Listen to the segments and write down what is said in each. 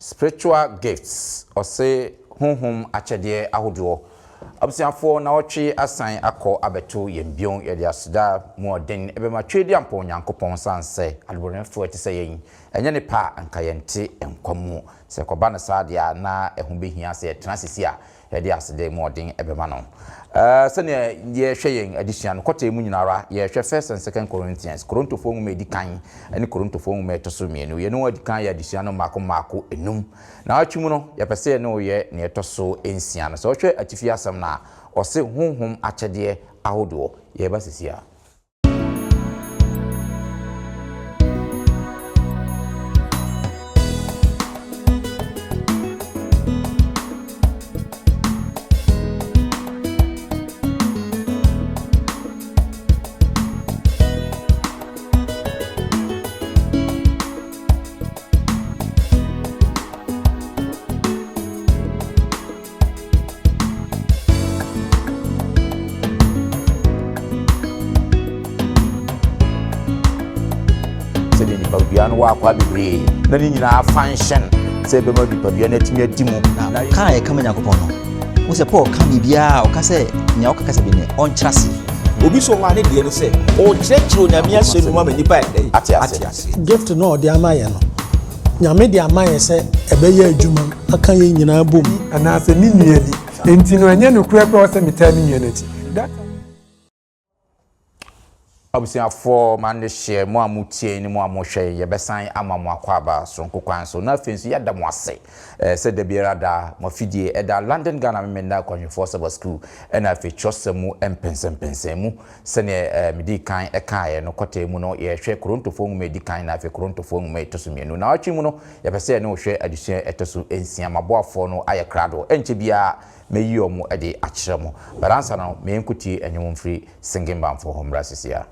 spiritual gifts or say home achede ahodo abusiafo na otwe asan akọ abeto yembion ye dia sida modern ebema twedi ampo nyankopon sanse alborenfo ati sayen enye ne pa ankayente enkwamo se koba na sadia na ehun behia se transisi a ye dia sida modern ebema no sene ye hweyen addition kwota emu nyinara ye hwe first and second Corinthians Korinto medikan ene Korinto metoso mienu ye no adikan ye addition mako enum na atwumu no ye pese ne oye ne etoso ensia no so hwe atifi asam na ose honhom achede ahodo ye basisia no wa kwa bibre na ni nyina function se be ma bibia na timi adimu na kan e kama Yakobon no wo se Paul kan bibia o ka se nya o ka se bi ne on trase obi so wa ne de no se o chechiro nyame asenu ma nipa e ati gift no de amaye no nyame de amaye se ebeye adwuma aka ye nyina bom ana se ni nuani enti no enye no kura kura se meta ni nuanati abusiafo man share mo amutie ni mo amohwe ye besan amamo akwaba sonko kwan so na fensu ya da mo ase se de biara da mo fidie eda London Ghana memenda kwanhwefo seba school na fe chosemu empensempensemu se ne medi kan ekae no kotemu no ye hwe Korinto medi kan na fe Korinto etoso mienu na atwi mu no ye pese ne hwe adusua etoso ensia maboafo no aye krado enche bia meyi omo ede akyeremo balansa no me enkuti enwom free singing band for home rasisia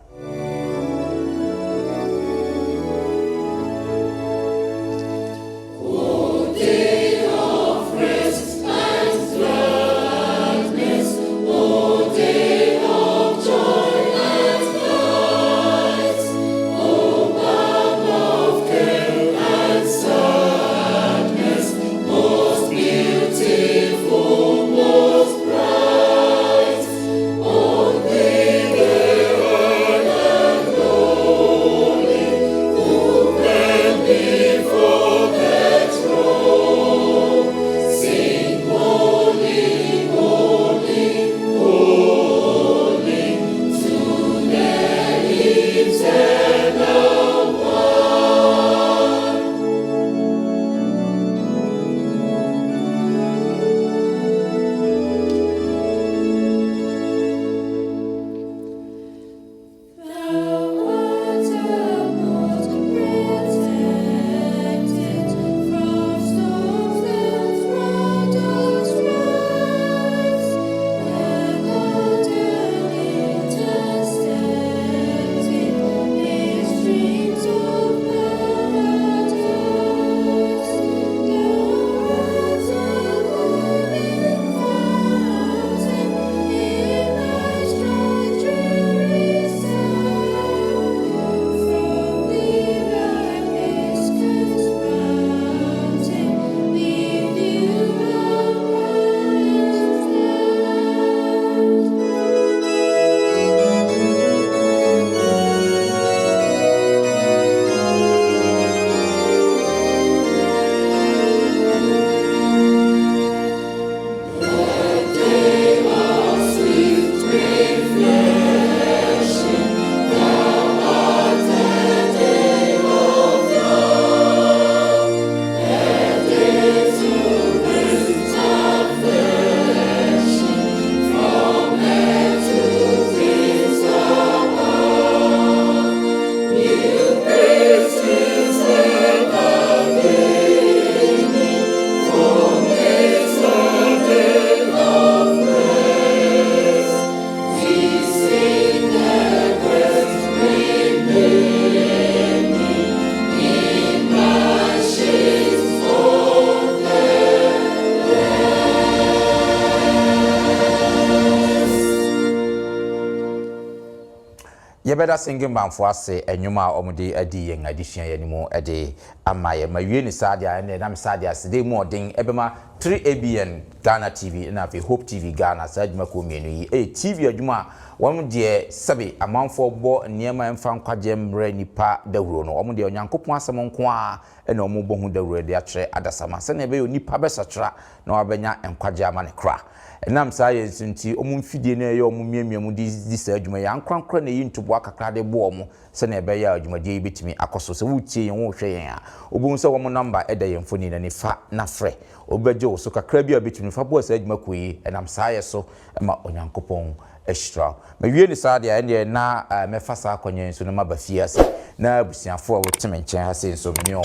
yɛbɛda singing band for ase enyuma omudi adi yen addition yanimu ede amaye mawie ni sadia ene na sadia sede mu odin ebema 3ABN Ghana TV na fe Hope TV Ghana sajuma ko mienu yi TV adwuma won de sabe amanfo bo niema emfa nkwaje mre nipa dawuro no won de onyankopon asem nko a ene omo bo hu dawuro de akere adasama se na ebe yo nipa besatra na wabenya nkwaje ama ne kra enam science nti omumfidie na ye omumiemiemu di sa adwuma ya nkwankra na yi ntobo akakra de bo omo se na ebe ya adwumadie betimi akoso se wutie yen wo hwe yen a obun se wo number eda yen foni na ni fa na frɛ obeje wo so kakra bi a betimi fa bo sa adwuma koyi enam science so ma onyankopɔn extra mawie ni sa dia ene na mefa sa akonyen so no mabafia se na busiafo a woteme nkyɛn ha se so me omo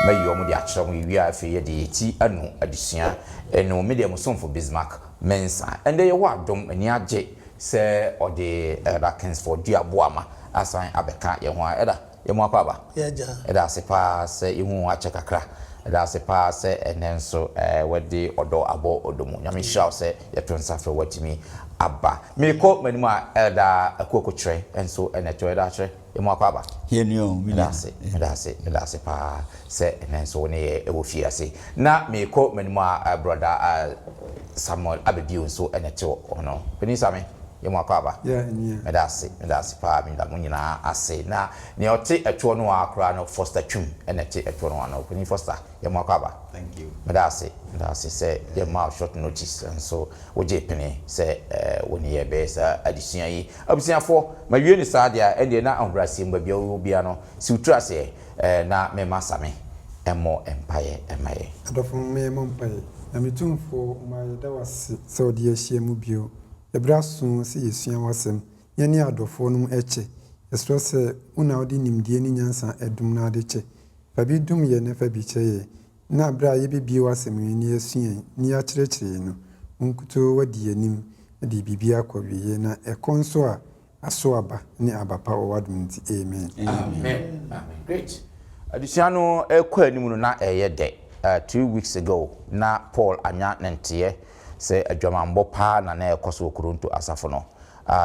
mayi omo de akyerɛ mo wi afi ye de ti anu adusua eno medium somfo Bismarck mensa and they wa dom ani age se ode Rakins for Duaboama asan abeka ye ho eda ye mo akwa eda sepa se ihu ache kakra eda sepa se enenso wede odo abo odomu nyame hira se ye tonsa fe watimi aba meko manimu eda akokotire enso eneto eda akire ye mo akwa Yenio medase pa se enenso ne e wo fiase na meko manimu brother Samuel Abedio so eneto ono penisame yemo akaba medase pa mi da munyina ase na ne ote etwo no akra no Foster Twum enete etwo no ano peni Foster yemo akaba thank you medase se yemo short notice and so woje peni se woni ye be sa adisua yi abusiafo mawie ni sadia ende na ahbrasi mbabia obia no si utra se na me masame emo empire emaye adofo me empaye na metumfo mayeda wase se odi ahia mu bio ebraso se yesua wasem yene adofo no eche esro se una odi nimdie ni nyansa edum na adeche fabi dum ye ne fabi cheye na bra ye bibie wasem ni yesua ni akyerɛkyerɛ no nkuto wadi anim de bibia akɔwie na ekonso a aso aba ni abapa owadum nti amen great adisiano ekɔ anim no na eyede 2 weeks ago na Paul anya ntie say adwamambo pa na ekoso okoronto asafo no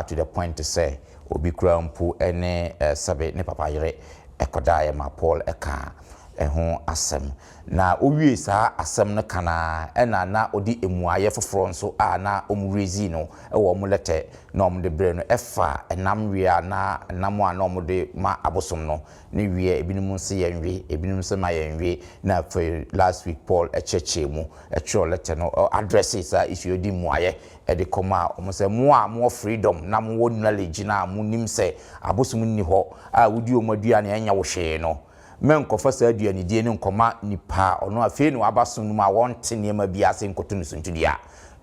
to the point to say obi kura mpu ene sabe ne papa yere ekodae ma Paul eka eho asem na owie saa asem no kana ena na odi emuaye foforo nso na omurezi no ewo omulete na omde bre no efa enam wia na enam a na omde ma abosom no ne wie ebinum nse yenwe ebinum nse ma yenwe na for last week Paul echeche mu echo letter no addresses issue di muaye e de koma omse mo freedom na mo knowledge na mo nim se abosom ni ho wodi omadua na enya wo hwe no men kofa sa aduane die ne nkoma nipa ono afi no abaso no ma wonte niema bia se nkoto no suntudia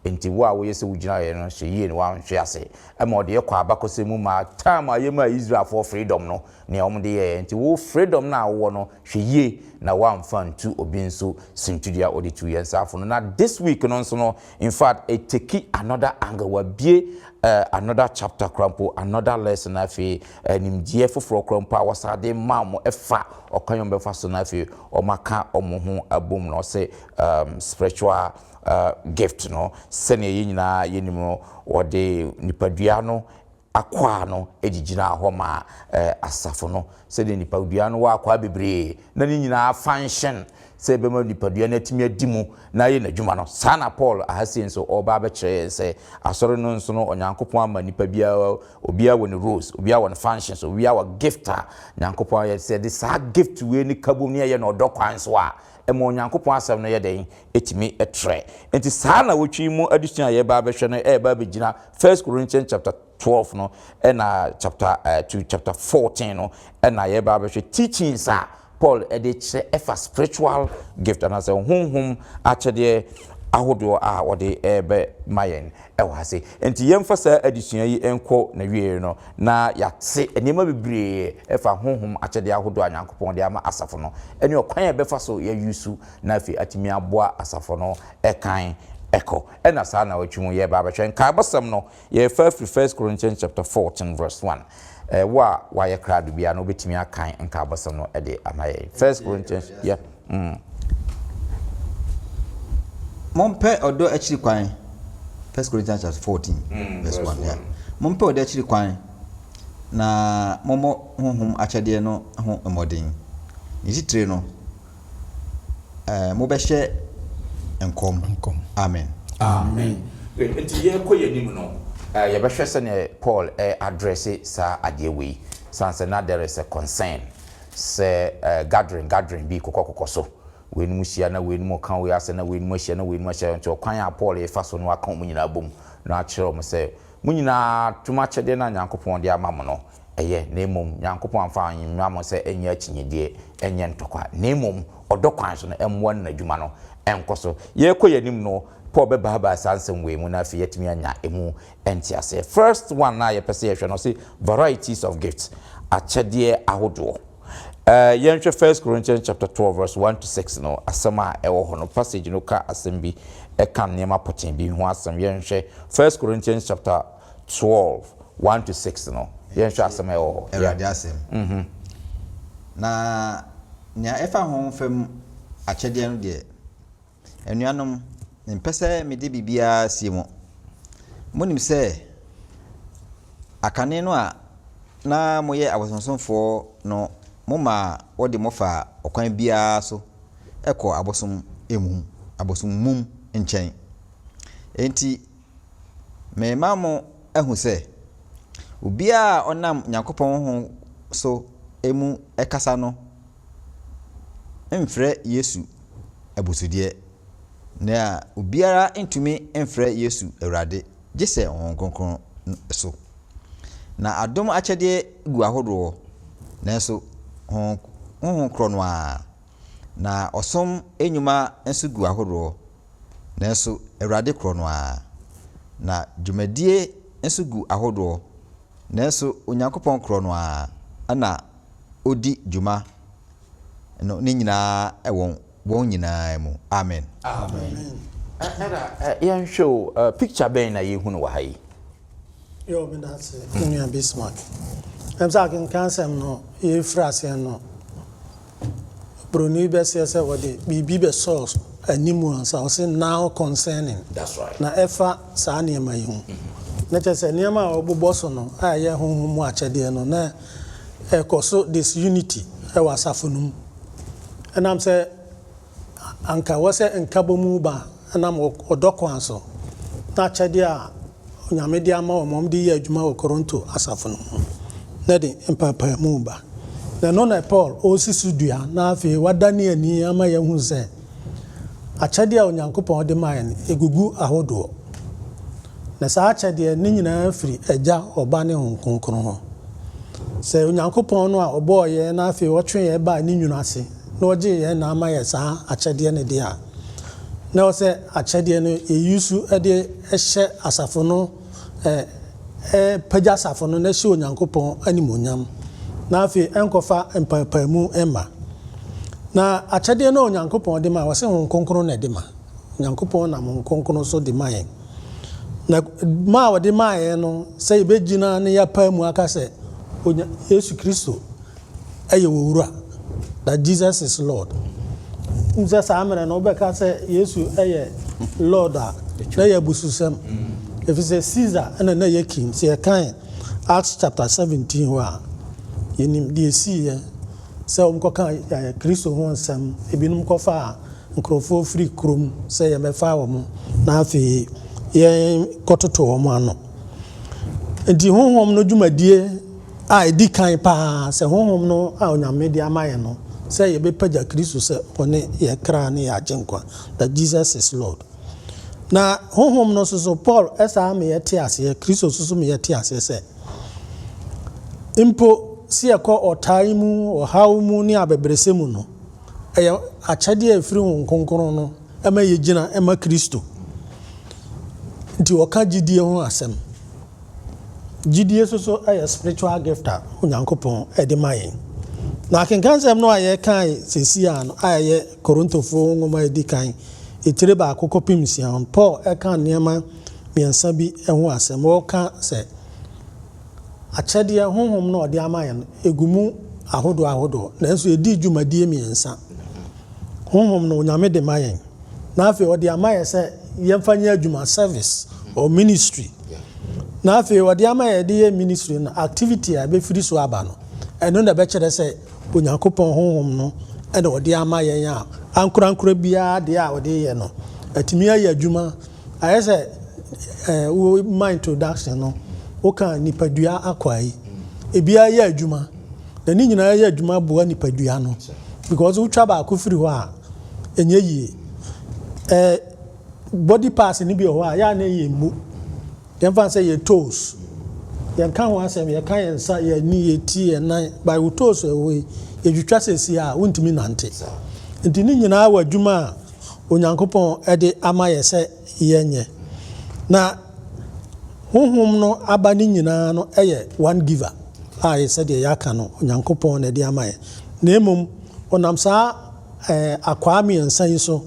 enti wo a wo yese wugina ye no hye ye no wa nhwe ase ama ode ekwa abakose mu ma time ayema Israel for freedom no ne omde ye enti wo freedom na wo no hwe ye na wa mfa ntu obi nso suntudia ode 2 years afo no na this week no nso no in fact it take another angle wa bie another chapter crampo another lesson afi nimdie foforo crampo wasade mam efa okanyom befa so na afi omaka omoho abom no say spiritual gift no sene yinyina yenimo wode nipadua no akwa no ejigina ho ma asafo no se de nipadua no wa akwa bebre na nyina function se be ma nipadua na timi adimu na ye na dwuma no sana Paul ahasi so oba be kire se asore no nso no onyankopon ama nipadua obia woni rules obia woni functions obia wa gifter nyankopon ye se de sa gift we ni kabom ne ye na odokwan so a emo onyankopon asem no ye den etimi etre enti sana wotwi mu adusua ye ba be hwe no ba be gina 1 Corinthians chapter 12 no na chapter 2 chapter 14 no na ye ba be hwe teachings Paul edich efa spiritual gift and as a honhom achede ahodo a wode ebe mayen ewase enti yemfasa adisua yi enko na wie no na yate enema bebre efa honhom achede ahodo anyankopon de ama asafo no eni okwan ebefa so ya yusu na afi atimi aboa asafo no ekan eko ena sa na watwimu ye ba betwen ka basam no ye 1 Corinthians chapter 14 verse 1 wa ye krado bia no betimi akan nka abasam no ede amaye 1 Corinthians yeah Mompe odo achiri kwan 1 Corinthians chapter 14 verse 1 yeah mompe odo achiri kwan na momo honhom akyɛdeɛ no ho mmɔden yitire no mo bɛhyɛ nkom amen nti ye koye nim no ye bɛhwɛ sɛ ne Paul address sa adeɛ wei sanse na there is a concern say gathering bi kokokoko so we nim hia na we nim kan we ase na we nim hia na we nim hia nti okwan a Paul e fa so no aka mu nyina bom na akyerɛ mo sɛ mu nyina tuma kyɛde na Nyankopɔn de ama mo no ɛyɛ na emom Nyankopɔn amfa anyinwa mo sɛ enya akyinyedeɛ enye ntokwa na emom ɔdɔkwan so no emmo na adwuma no enkoso ye koye nim no Paul be baba sansem we mu na afi yetimi anya emu entiase. First one na ye pese ye hwe no say varieties of gifts akyɛdeɛ ahodoɔ. Yenhwe 1 Corinthians chapter 12 verse 1 to 6 no asema ɛwɔ hɔ no passage no ka asem bi ɛka nneɛma poten bi ho asem yenhwe 1 Corinthians chapter 12 1 to 6 no yenhwe asem ɛwɔ hɔ ɛwɔ asem na nya ɛfa ho fam akyɛdeɛ no deɛ enuanom mpɛsɛ mede bibia sie mo monim sɛ akane no a na moyɛ abosonsomfoɔ no moma wode mofa okwan bia so ɛkɔ abosomum nkyɛn enti mema mo ahu sɛ obia ɔnam Nyankopɔn ho so emu ɛkasa no mfrɛ Yesu abusudeɛ na obiara ntumi mfrɛ Yesu Awurade gye sɛ ɔnkonkron so na adom akyɛdeɛ gu ahodoɔ nanso honhom korɔ no a na ɔsom enyuma nso gu ahodoɔ nanso Awurade korɔ no a na dwumadie nso gu ahodoɔ nanso Onyankopɔn korɔ no a ana odi dwuma no ne nyinaa ɛwɔ wɔn nyinaa mu amen yenhwe picture ben na yehu no wahai yo me that's Nua Bismarck sa kan kansem no ye frase no broni be se wode bibi be source animu ansa o say now concerning that's right na efa saa niema yi hu na che se niema a obobo so no a ye honhom mu akyede no na ekoso disunity e wasafo no enam se anka wose nkabomu ba enam odokwan so na akyede a onyame de ama omom de ye adwuma wo Koronto asafo no na de empapa mu ba na no na Paul o sisudua na afi wadane ani ama ye hu se akyede a Onyankopɔn de ma ye egugu ahodo na saa akyede ni nyina afiri agya oba ne honkonkron ho se Onyankopɔn no a obo ye na afi wotwe ye ba ni nwunu ase na oje ye na ama ye saa akyede ne de a na o se akyede no eyusu de ehye asafo no pagya asafo no na hye Onyankopɔn animonyam na afi enkofa empapamu emma na akyede no Onyankopɔn de ma wo se honkonkron na de ma Onyankopɔn na honkonkron so de ma ye na ma wo de ma ye no se ibegina ne ya pamu aka se Yesu Kristo aye wowura that Jesus is Lord nza sa amere no be ka se Yesu aye Lord a na ya bususem if it's a Caesar and na ye king se kan Acts chapter 17 wa yenim de si ye se umkoka ya Kristo ho nsem ebinum kofa nkrofo free krom se ye mefa wo mo na afi ye kototo wo mo ano enti honhom no dwumadie a edi kan pa se honhom no a onyame de amaye no se ye be pagya Kristo se one ye kra ne ya genkwa that Jesus is Lord na honhom no so Paul esa me ye te ase Kristo so me ye te ase se impo si ekọ otai mu ohaw mu ni abebrese mu no eye akyade afiri honkonkron no ema ye gina ema Kristo nti oka gidie ho asem gidie so eye spiritual gift a Onyankopɔn ede mayen na kenkansem no aye kan sesia no aye Korontofo ngoma edi kan etire ba akoko pimsia Paul eka niema miensa bi ho asem o ka se akyade honhom no ode amayen egumu ahodo na enso edi dwumadie miensa honhom no Onyame de mayen na afi ode amaye se yemfanya adwuma service or ministry na afei wɔde ama yɛde yɛ ministry no activity a ɛbɛfiri so aba no ɛno na ɛbɛkyerɛ sɛ onyankopɔn honhom no ɛna wɔde ama yɛn a ankorankora biara deɛ a wɔde yɛ no atumi ayɛ adwuma ayɛ sɛ wo ma introduction no woka nipadua akɔ ayi ebiara yɛ adwuma na ne nyinaa yɛ adwuma boa nipadua no because wotwa baako firi hɔ a ɛnyɛ yie body parts ni bi wɔ hɔ a yɛa na yɛ mmu yɛmfa sɛ yɛ toes yɛnka ho asɛm yɛka yɛn nsa yɛ ni yɛ ti yɛ nan by wo toes ɛwɔ yɛdwitwa sɛsi a wontumi nante nti ne nyinaa wɔ adwuma a onyankopɔn ɛde ama yɛ sɛ yɛnyɛ na honhom no aba ne nyinaa no ɛyɛ one giver a yɛ sɛdeɛ yɛaka no onyankopɔn na ɛde ama yɛ na mmom ɔnam saa akwaa mmiɛnsa yi so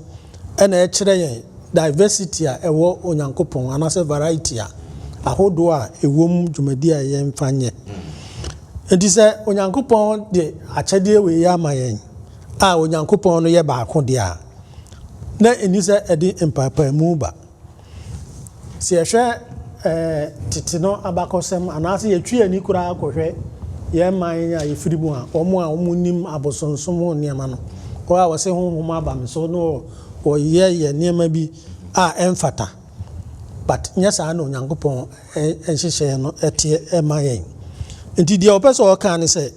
ɛna ɛkyerɛ yɛn diversity a ɛwɔ onyankopɔn anaasɛ variety a ahodoɔ a ɛwɔ mu dwumadi a yɛmfa nyɛ nti sɛ onyankopɔn de akyɛdeɛ wei ama yɛn a onyankopɔn no yɛ baako deɛ a na ɛni sɛ ɛde mpaapaemu ba sɛ yɛhwɛ tete no abakɔsɛm anaasɛ yɛtwi ani koraa kɔhwɛ yɛn man a yɛfiri mu a wɔn nim abosonsom ho nneɛma no wɔn a wɔsɛ honhom aba me so no wɔyɛ nneɛma bi a ɛmfata but nyɛ saa na onyankopɔn nhyehyɛ no ɛteɛ ɛma yɛn nti deɛ ɔpɛ sɛ ɔka ne sɛ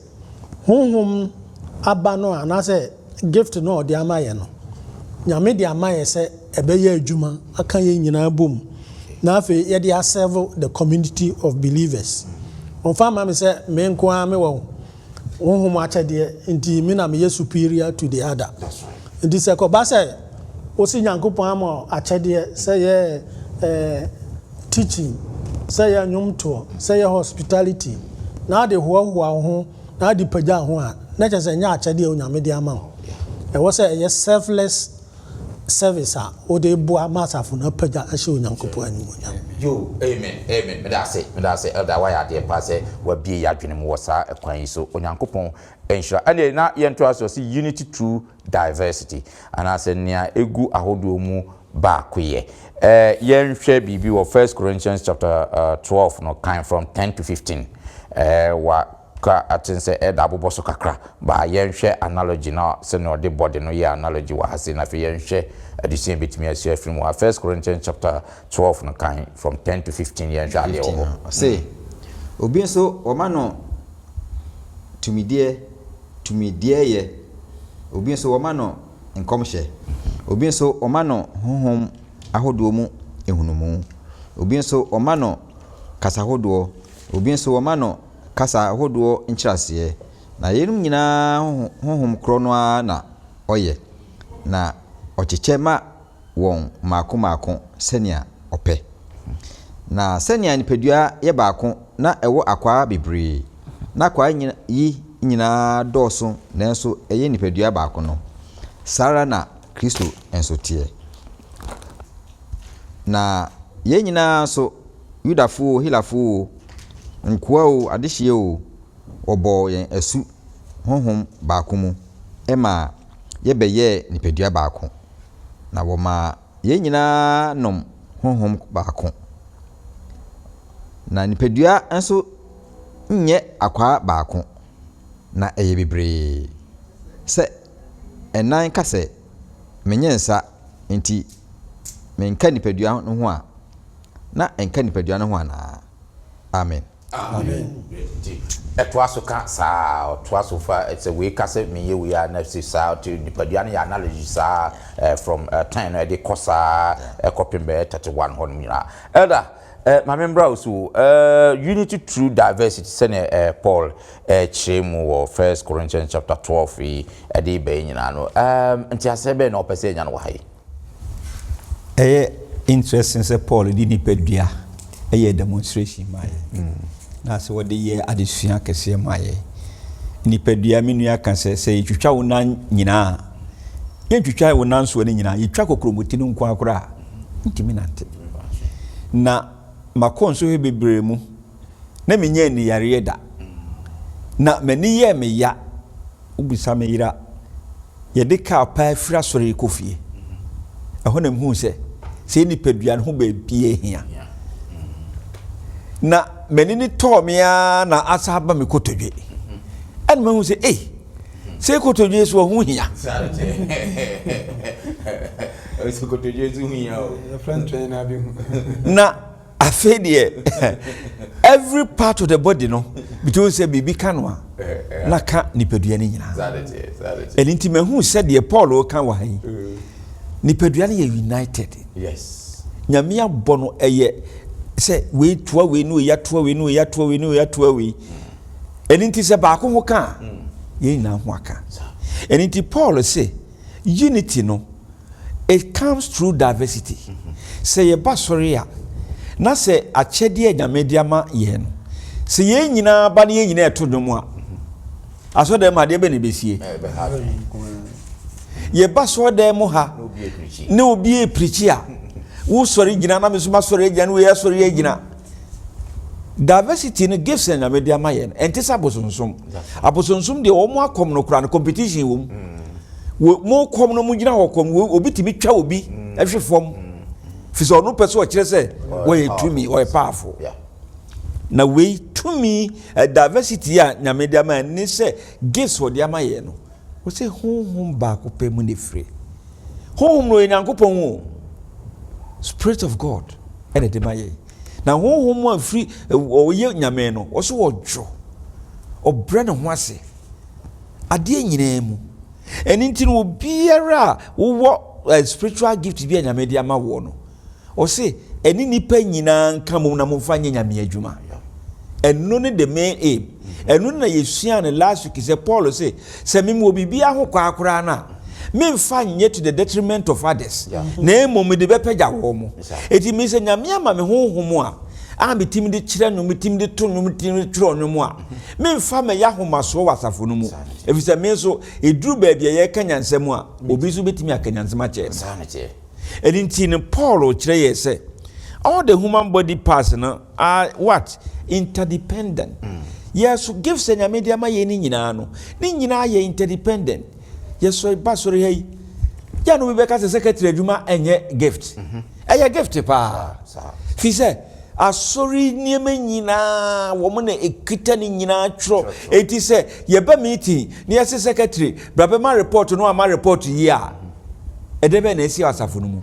honhom aba no anaasɛ gift no ɔde ama yɛn no nyame de ama yɛ sɛ ɛbɛyɛ adwuma aka yɛn nyinaa bom na afei yɛde aserve the community of believers ɔmfa ma me sɛ me nko ara me wɔ honhom akyɛdeɛ nti me na meyɛ superior to the other nti sɛ kɔba sɛ wosi nyankopɔn ama akyɛdeɛ sɛ yɛ teaching sɛ yɛ nnwomtoɔ sɛ yɛ hospitality na ade hoahoa ho na ade pagya ho a na kyerɛ sɛ nyɛ akyɛdeɛ onyame de ama wo ɛwɔ sɛ ɛyɛ selfless service a wode boa ma asafo no apagya ahyɛ onyankopɔn anim yo amen medase elda wayɛ adeɛ pa sɛ wabie yɛ adwene mu wɔ saa ɛkwan yi so onyankopɔn ɛnhyira ɛne na yɛntoa so sɛ unity through diversity anaasɛ nea ɛgu ahodoɔ mu baako yɛ yɛnhwɛ biribi wɔ 1 Corinthians chapter 12 no kan from 10 to 15 wa ka aten sɛ ɛda abobɔ so kakra ba yɛnhwɛ analogy na sɛ no ɔde body no yɛ analogy wɔ hase na fe yɛnhwɛ adesua betumi asu afiri mu 1 Corinthians chapter 12 no kan from 10 to 15 yɛnhwɛ adeɛ wɔ hɔ say obi nso ɔma no tumideɛ yɛ obi nso ɔma no nkɔmhyɛ obi nso ɔma no honhom ahodoɔ mu ehunumu obi nso ɔma no kasa ahodoɔ obi nso ɔma no kasa ahodoɔ nkyerɛseɛ na yɛnum nyinaa honhom korɔ no na ɔyɛ na ɔkyekyɛ ma wɔn maako sɛnea ɔpɛ na sɛnea nipadua yɛ baako na ɛwɔ akwaa bebree na akwaa yi nyinaa dɔɔso nanso ɛyɛ nipadua baako no sara na Kristo nso teɛ na yɛn nyinaa so Yudafo Hilafo nkoa o adehye o ɔbɔ yɛn asu honhom baako mu ɛma yɛbɛyɛ nipadua baako na wɔma yɛn nyinaa nom honhom baako na nipadua nso nyɛ akwaa baako na ɛyɛ bebree sɛ ɛnan ka sɛ menyɛ nsa nti menka nipadua no ho a na ɛnka nipadua no ho ana amen ɛtoa so ka saa ɔtoa so fa ɛsɛ wei ka sɛ meyɛ wei a na sɛ saa to nipadua no yɛ analogy saa from 10 no ɛde kɔ saa ɛkɔpem bɛyɛ 31 hɔ no nyinaa ɛda mame mbra wo so unity through diversity sɛne Paul kyerɛ mu wɔ 1 Corinthians chapter 12 yi ɛde bɛyɛ nyinaa no nti asɛ bɛɛ na ɔpɛ sɛ ɛnya no wɔ ha yi ɛyɛ interesting sɛ Paul di nipadua ɛyɛ demonstration ma yɛ na sɛ wɔde yɛ adesua kɛseɛ ma yɛ nipadua me nua ka sɛ yɛtwitwa wo nan nyinaa yɛtwitwa wo nan so ne nyinaa yɛtwa kokromoti no nko akora ntimi nante na makɔ nso hɛ bebree mu na menyɛ ni yare da na mani yɛ me ya ubisa me yira yɛde ka pa fira sɔre kofie ɛhɔ na mhu sɛ nipadua no ho ba bie hia na mani ni to me a na asa ba me kotodwe and me hu say say kotodwe so hu hia so kotodwe so hu hia your friend trainer bi na afedie every part of the body no between say bibi kanwa na ka nipadua ni nyina elinti me hu say de Paul o kan wa han nipadua ni united yes nyame abɔ no ɛyɛ sɛ we toa we no ya toa we no ya toa we no ya toa we elinti sɛ baako ho ka ye nyina ho aka elinti Paul say unity no it comes through diversity say ye ba sɔre a na sɛ akyɛdeɛ nyamedia ma yɛ no sɛ ye nyina ba ne ye nyina ɛto no mu a aso dem ade be ne besie ye ba so dem ha ne obi e preach a wo sɔre gyina na me so ma sɔre gyina no ye sɔre gyina diversity no gives and nyamedia ma yɛ no ente sa abosonsom de o mo akom no kura no competition wo mo kom no mo gyina ho kom obi timi twa obi ehwe fom fi so no person o kire say we to me or powerful na we to me diversity a nyamedia ma ni say gifts wo dia ma ye no wo say honhom ba ko pe mu ne free honhom no enyankopon wo spirit of God ene de ma ye na honhom mo free o ye nyame no wo so wo dwo o bre ne ho ase ade nyina mu eni nti no biara wo spiritual gift bi nyamedia ma wo no o say eni nipa nyina nka mo na mo fa nyame adwuma eno ne the main aim eno na yesua ne last week say Paul say me mo bibia ho kwa akora na me mfa nye to the detriment of others na emo me de bepagya wo mo eti me say nyame ama me honhom a am tim de kire no me tim de to no me tim de tro no mo a me mfa me ya homaso wasafo no mu efisa me so eduru ba bia ye kanyansem a obi so betimi akanyansem a che edinti ne Paul kire ye say all the human body parts no are what interdependent yes gifts and media ma ye ni nyina no ni nyina ye interdependent yes so ba so re ya no be ka secretary adwuma enye gift eye gift pa fi say asori niema nyina wo mo na ekita ni nyina tro eti say ye ba meeting ni yes secretary brabe ma report no ama report yi a edebe na esi asafo no mu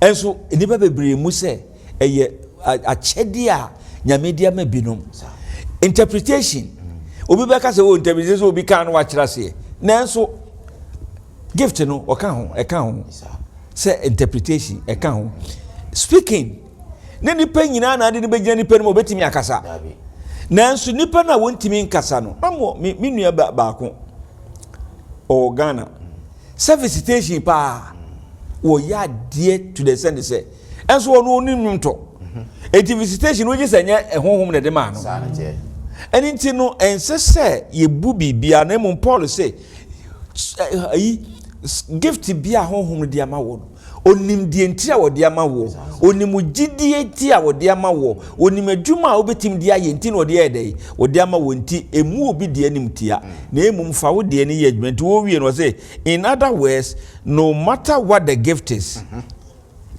enso nipa bebre mu say eye akyede a nyamedia ma binom interpretation obi be ka say o interpretation obi kan no wa kira say nanso gift no o kan ho say interpretation e kan ho speaking ne nipa nyina na ade ne be gina nipa no obetimi akasa nanso nipa na wontimi nkasa no amo me nua baako o Ghana service station pa wo ya die to the send say enso ono onim to eti visitation wo gise nye ehonhom ne de ma no eni nti no ense se ye bu bibia na mo Paul say gift bia honhom de ama wo onim die nti a wo de ama wo onim gidie ti a wo de ama wo onim adwuma a obetim de aye nti no de edey wo de ama wo nti emu obi de anim tia na emum fa wo de ani ye adwuma nti wo wie no say in other words no matter what the gift is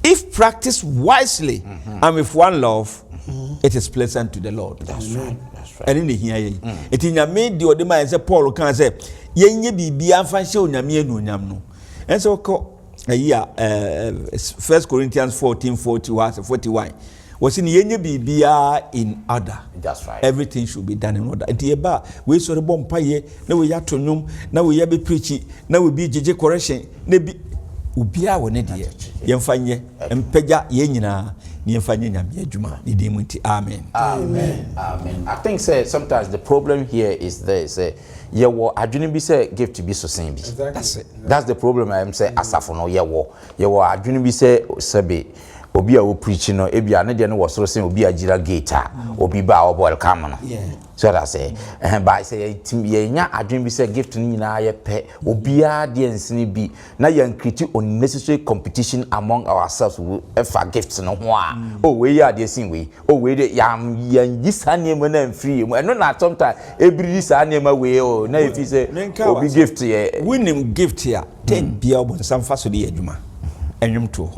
if practiced wisely and with one love it is pleasant to the Lord. That's right. And in the here it in nyame de ode man say Paul kan say yenye bibia mfa hye onyame anuonyam no and so ko ayi 1 Corinthians 14:41 was in yenye bibia in order. That's right. Everything should be done in order. Enti eba we so bom paye na we ya tonum na we ya be preach na we be jeje correction na bi ubia wo ne de yemfa nye empagya ye nyina ni yemfa nye nyame adwuma ni de munti amen. I think say sometimes the problem here is there say yewo adwene bi say gift to be so same bi. That's it. That's the problem I am say asafo no yewo adwene bi say sabe obi a wo preach no e bia ne de no wo soro say obi agira gate a obi ba wo welcome no. So that say by say tim ye nya adwene bi say gift no nyina ye pe obi a de nsini bi na yan create unnecessary competition among ourselves for gifts no ho a oh we ya de sin we oh we de yan yisane mo na free mo no na sometimes every sane ma we oh na if say obi gift ye winning gift here take bia obon sam fa so de adwuma enwum to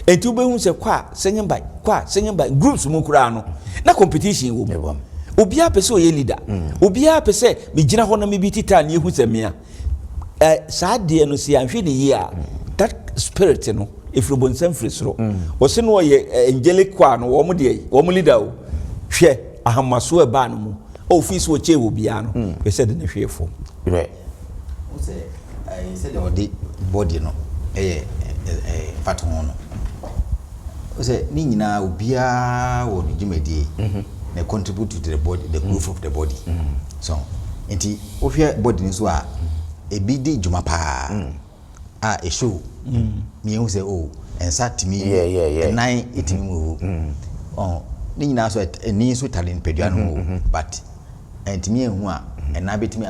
enti wobɛhu sɛ singing by groups mu koraa no na competition wo mu obiara pɛ sɛ ɔyɛ leader obiara pɛ sɛ megyina hɔ na mebi tita ne ehu sɛ mea saa deɛ no sɛ anhwɛ ne yie a that spirit no efiri bonsam firi soro wɔse no ɔyɛ angelic choir no wɔn leader o hwɛ ahamaso ɛbaa no mu office wo che wo bia no we said na hwe fo right o say I said the body no fat ho no o say ni nyina obia wo no djumadi na contribute to the body the growth of the body so enti o hwe body ni so a ebi di djuma pa a e show mi hu say oh ensa timi nine etimi mu ni nyina so ni so talent pedua no but entimi ehu a ena betimi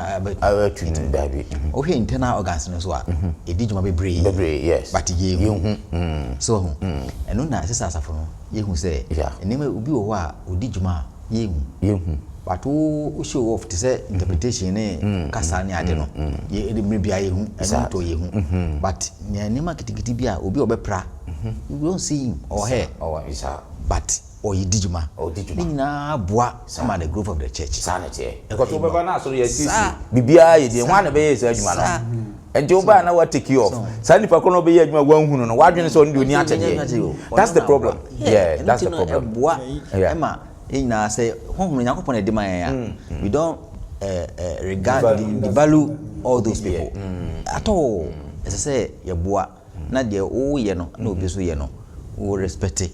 twin baby o hwe internal organs no so a edi djuma bebre yes but ye hu so eno na sesa asafo no ye hu say enema obi wo a odi djuma ye hu but o show off to say interpretation ne kasa ne ade no ye edi bia ye hu eno to ye hu but enema kitikiti bia obi obepra you don't see him or her but or you dijuma na boa some of the growth of the church sanity because obeba na so ye sisi bibia ye de hwan na be ye sa adwuma no enti oba na what take you off sani pa kono be ye adwuma wan hunu no wadwene so ndi oni achege that's the problem that's the problem boa ema ina say honhunu yakopon e de man ya we don't regard the value all those people at all as I say ye boa na de o ye no na obi so ye no we respect it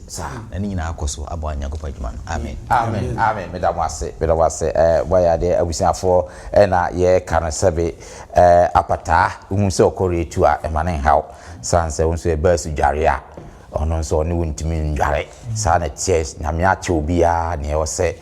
na ni nyina akoso abanya kopa djuma no amen medam wase waya de abusiafo na ye kanosebe apata hu se okore tu a emane haw sanse hu se basu dware a ono nso ne wontimi ndware sa na ties na me ache obia ne o se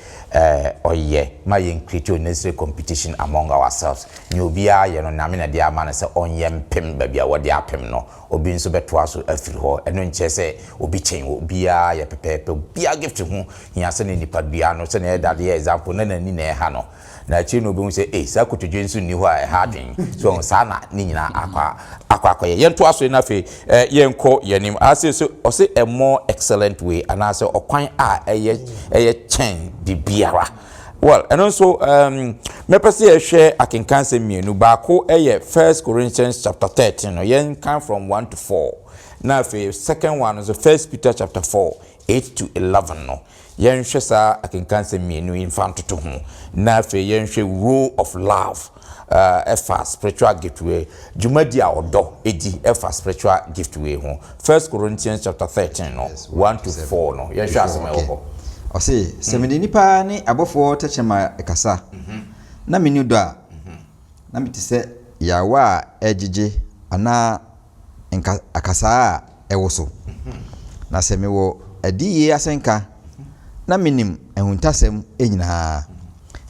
oye ma yen create unnecessary competition among ourselves ni obia ye no na me na dia ma na se onye mpem ba bia wode apem no obi nso beto aso afiri ho eno nche se obi chen obia ye pepepe obia gift hu hia se ne nipa bia no se na dade example na nani na ha no na chi no obi hu se sa kotodwe nso ni ho a ha dwen so sa na ni nyina akwa ye nto aso na fe yenko yenim ase so o se a more excellent way and ase okwan a eye chen bibiara well and also me pese ye hwe akenkan se mienu ba ko eye 1 Corinthians chapter 13 no yen come from 1 to 4 na fe second one is 1 Peter chapter 4 8 to 11 no yen hwe sa akenkan se mienu infant to ho na fe yen hwe rule of love efa spiritual gift way jumadi a odo edi efa spiritual gift way ho 1 Corinthians chapter 13 no 1 to 4 no yen hwe asema wo o se semede nipa ni abofo techema ekasa na menu do a na mitise yawa ejije ana akasa a ewoso na semewo adiye asenka na minim ehuntasem enyina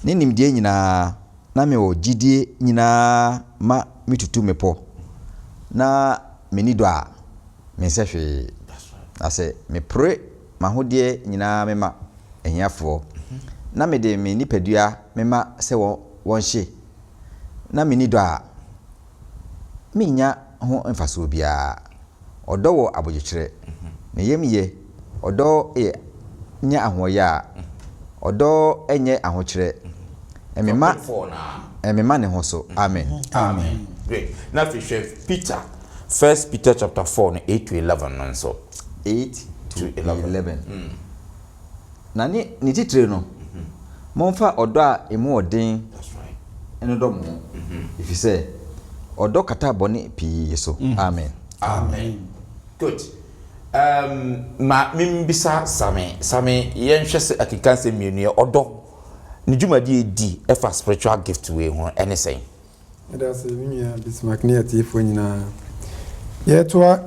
ne nimdie nyina na mewo gidie nyina ma mitutu mepo na menido a mensehwe ase me pray mahodie nyina mema ehiafo na mede me nipadua mema se wonhye na menido a minya ho emfaso bia odo wo abojekere me yemye odo nya ahoya odo enye ahokere emema ne ho so amen great na fi Peter 1 Peter chapter 4 8 to 11 nso 8 to 11 na ni titire no monfa odo a emu odin eno do mo if you say odo kata boni pi so amen good ma mimbisa same yenhwese akikanse mienu odo ni jumadi edi efa spiritual gift we ho anything that's minya Bismarck ne atifo nyina yetwa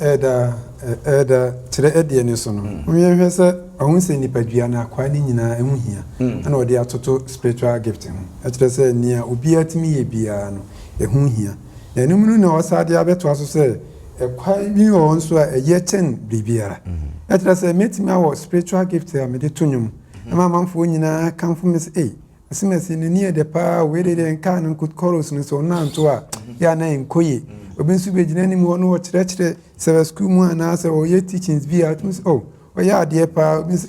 eda tire edie ne so no mienhwe se ahunse nipadua na akwa ni nyina ehu hia na odi atoto spiritual gift ho etire se nia obi atimi ye bia no ehu hia na enum no osade abeto aso se ekwa bi ho nso a eye chen bibiara etire se metimi awo spiritual gift a mede tonwum na mamamfo nyina kanfo mes asimesi ni de pa we de nka no could chorus no so na nto a ya na enkoye obi nso bɛgyina anim hɔ no wɔkyerɛkyerɛ sɛ school mu anaasɛ ɔyɛ teachings bi a ɔtumi sɛ ɔyɛ adeɛ paa obi nso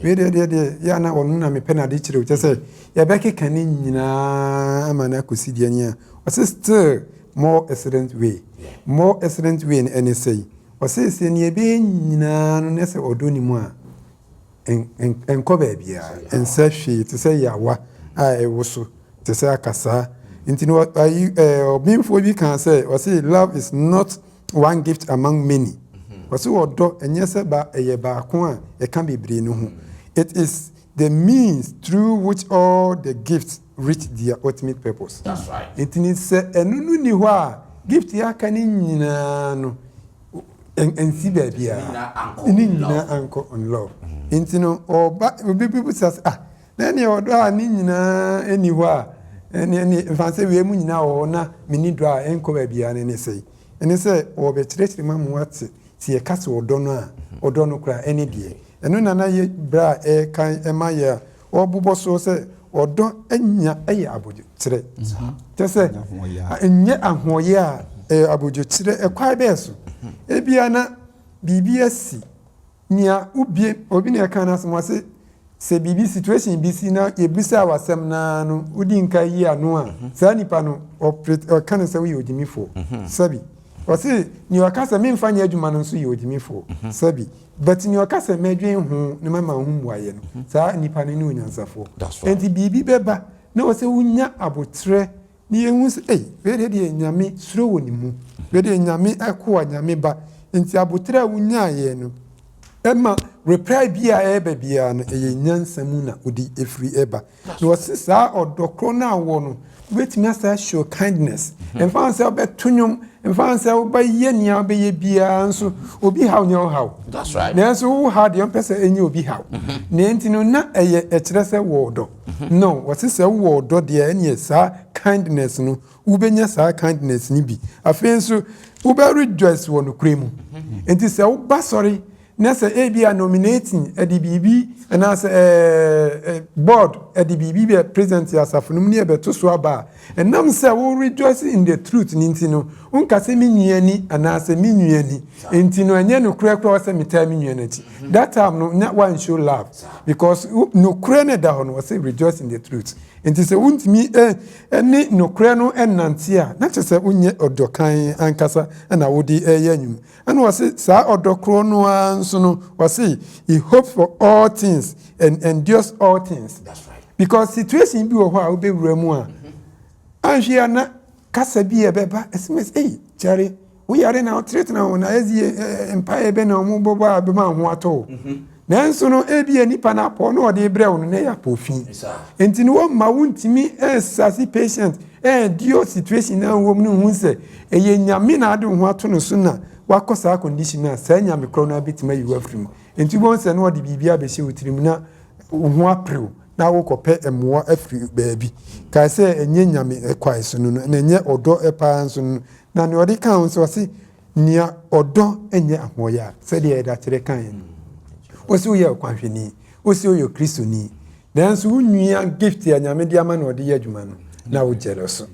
wei deɛ yɛ ana ɔno na mepɛ no ade kyerɛ wo kyɛ sɛ yɛbɛkeka ne nyinaa ama no akɔsi deɛ ni a ɔsɛ still more excellent way no ɛne sɛ ɔsɛ sɛ ne yɛbɛyɛ nyinaa no ne sɛ ɔdɔ ne mu a nkɔ baabiara ɛnsɛ hwee te sɛ yɛawa a ɛwo so te sɛ akasaa nti no ɔbemfoɔ bi kaa sɛ ɔsɛ love is not one gift among many ɔsɛ ɔdɔ ɛnyɛ sɛ ɛyɛ baako a ɛka bebree no ho it is the means through which all the gifts reach their ultimate purpose. That's right. Nti ni sɛ ɛno no ni hɔ a gift yɛ aka ne nyinaa no ɛnsi baabi a ne nyinaa ankɔ on love. Nti no obi people say na ne ɔdɔ a ne nyinaa ɛni hɔ a ɛne mfanse wie mu nyinaa wɔ na mini dɔ a ɛnkɔ baabi a ne sɛ ɛne sɛ ɔbɛkyerɛkyerɛ ma mo ate si ɛka sɛ ɔdɔ no a ɔdɔ no koraa ɛne deɛ ɛno nana yɛ bra ɛkan ɛma yɛ a ɔbobɔ so sɛ ɔdɔ ɛyɛ abodwokyerɛ kyɛ sɛ ɛnyɛ ahoɔyɛ a abodwokyerɛ ɛkwae bɛɛ so ebia na biribi asi nea obi na ɛka no asɛm wɔ sɛ biribi situation bi si na yɛbisa wasɛm naa no wodi nka yi ano a saa nipa no ɔka no sɛ woyɛ ogyimifoɔ sɛbi ɔse nea ɔka sɛ memfa nyɛ adwuma no nso yɛ ogyimifoɔ sɛbi but nea ɔka sɛ mɛdwen ho ne mama ho mmuayɛ no saa nipa no ne onyansafoɔ enti biribi bɛba na ɔsɛ wonya abotrɛ ne yɛhu sɛ wɛdeɛ deɛ nyame suro wɔ ne mu wɛdeɛ nyame ɛkoa nyame ba enti abotrɛ a wonyaayɛ no ɛma reply bi a ɛba biara no ɛyɛ nyansa mu na wode ɛfiri ɛba na ɔse saa ɔdɔkorɔ no a wɔ no wobɛtumi asa show kindness ɛmfa sɛ wobɛto nnwom ɛmfa sɛ wobɛyɛ nea wobɛyɛ biara nso obi haw nyɛ wo haw nanso wo haw deɛ ɔmpɛ sɛ ɛnyɛ obi haw na enti no na ɛyɛ ɛkyerɛ sɛ wɔ ɔdɔ no wɔse sɛ wowɔ ɔdɔ deɛ ɛneɛ saa kindness no wobɛnya saa kindness no bi afei nso wobɛrejoice wɔ nokorɛ mu enti sɛ woba sɔre na sɛ ebi a nominating ɛde biribi anaasɛ board ɛde biribi bɛ present asafo no mu ne ɛbɛto so aba a ɛnam sɛ wo rejoice in the truth ne nti no wonka sɛ me nua ni anaasɛ me nua ni nti no ɛnyɛ nokorɛ koraa sɛ metaa me nua no akyi that time no na one show love because nokorɛ no da hɔ no wɔsɛ rejoice in the truth nti sɛ wontumi ɛne nokorɛ no ɛnante a na kyerɛ sɛ wonyɛ ɔdɔkan ankasa ɛna wode ɛyɛ anwum ɛna wɔse saa ɔdɔkorɔ no a nso no wɔse he hopes for all things and endures all things. That's right. Because situation bi wɔ hɔ a wobɛwura mu a anhwɛ a na kasa bi ɛbɛba ɛsɛmɛs kyare woyare na wotenatena ho na ɛzi mpaeɛ bɛ na ɔmo bɔbɔ a bɛma ho atɔ nanso no ebi nipa na apɔ na ɔde brɛ wo no na yɛ apɔfin enti no wɔma wontumi ɛsase patient dio situation na wɔm no hu sɛ ɛyɛ nyame na ade ho ato no so na wakɔ saa condition na saa nyame korɔ no abɛtumi ayi wafiri mu enti wɔn sɛ no ɔde biribi abɛhyɛ wo tirim na wo ho aprew na wokɔpɛ mmoa afiri baabi kae sɛ ɛnyɛ nyame ɛkwae so no na ɛnyɛ ɔdɔ ɛpaa nso no na ne ɔde ka ho sɛ ɔse nea ɔdɔ ɛnyɛ ahoɔyɛ a sɛdeɛ ɛda kyerɛ kan yɛn wosi woyɛ ɔkwanhwɛni wosi woyɛ kristoni nanso wonua gift a nyame de ama na ɔde yɛ adwuma no na wogyere so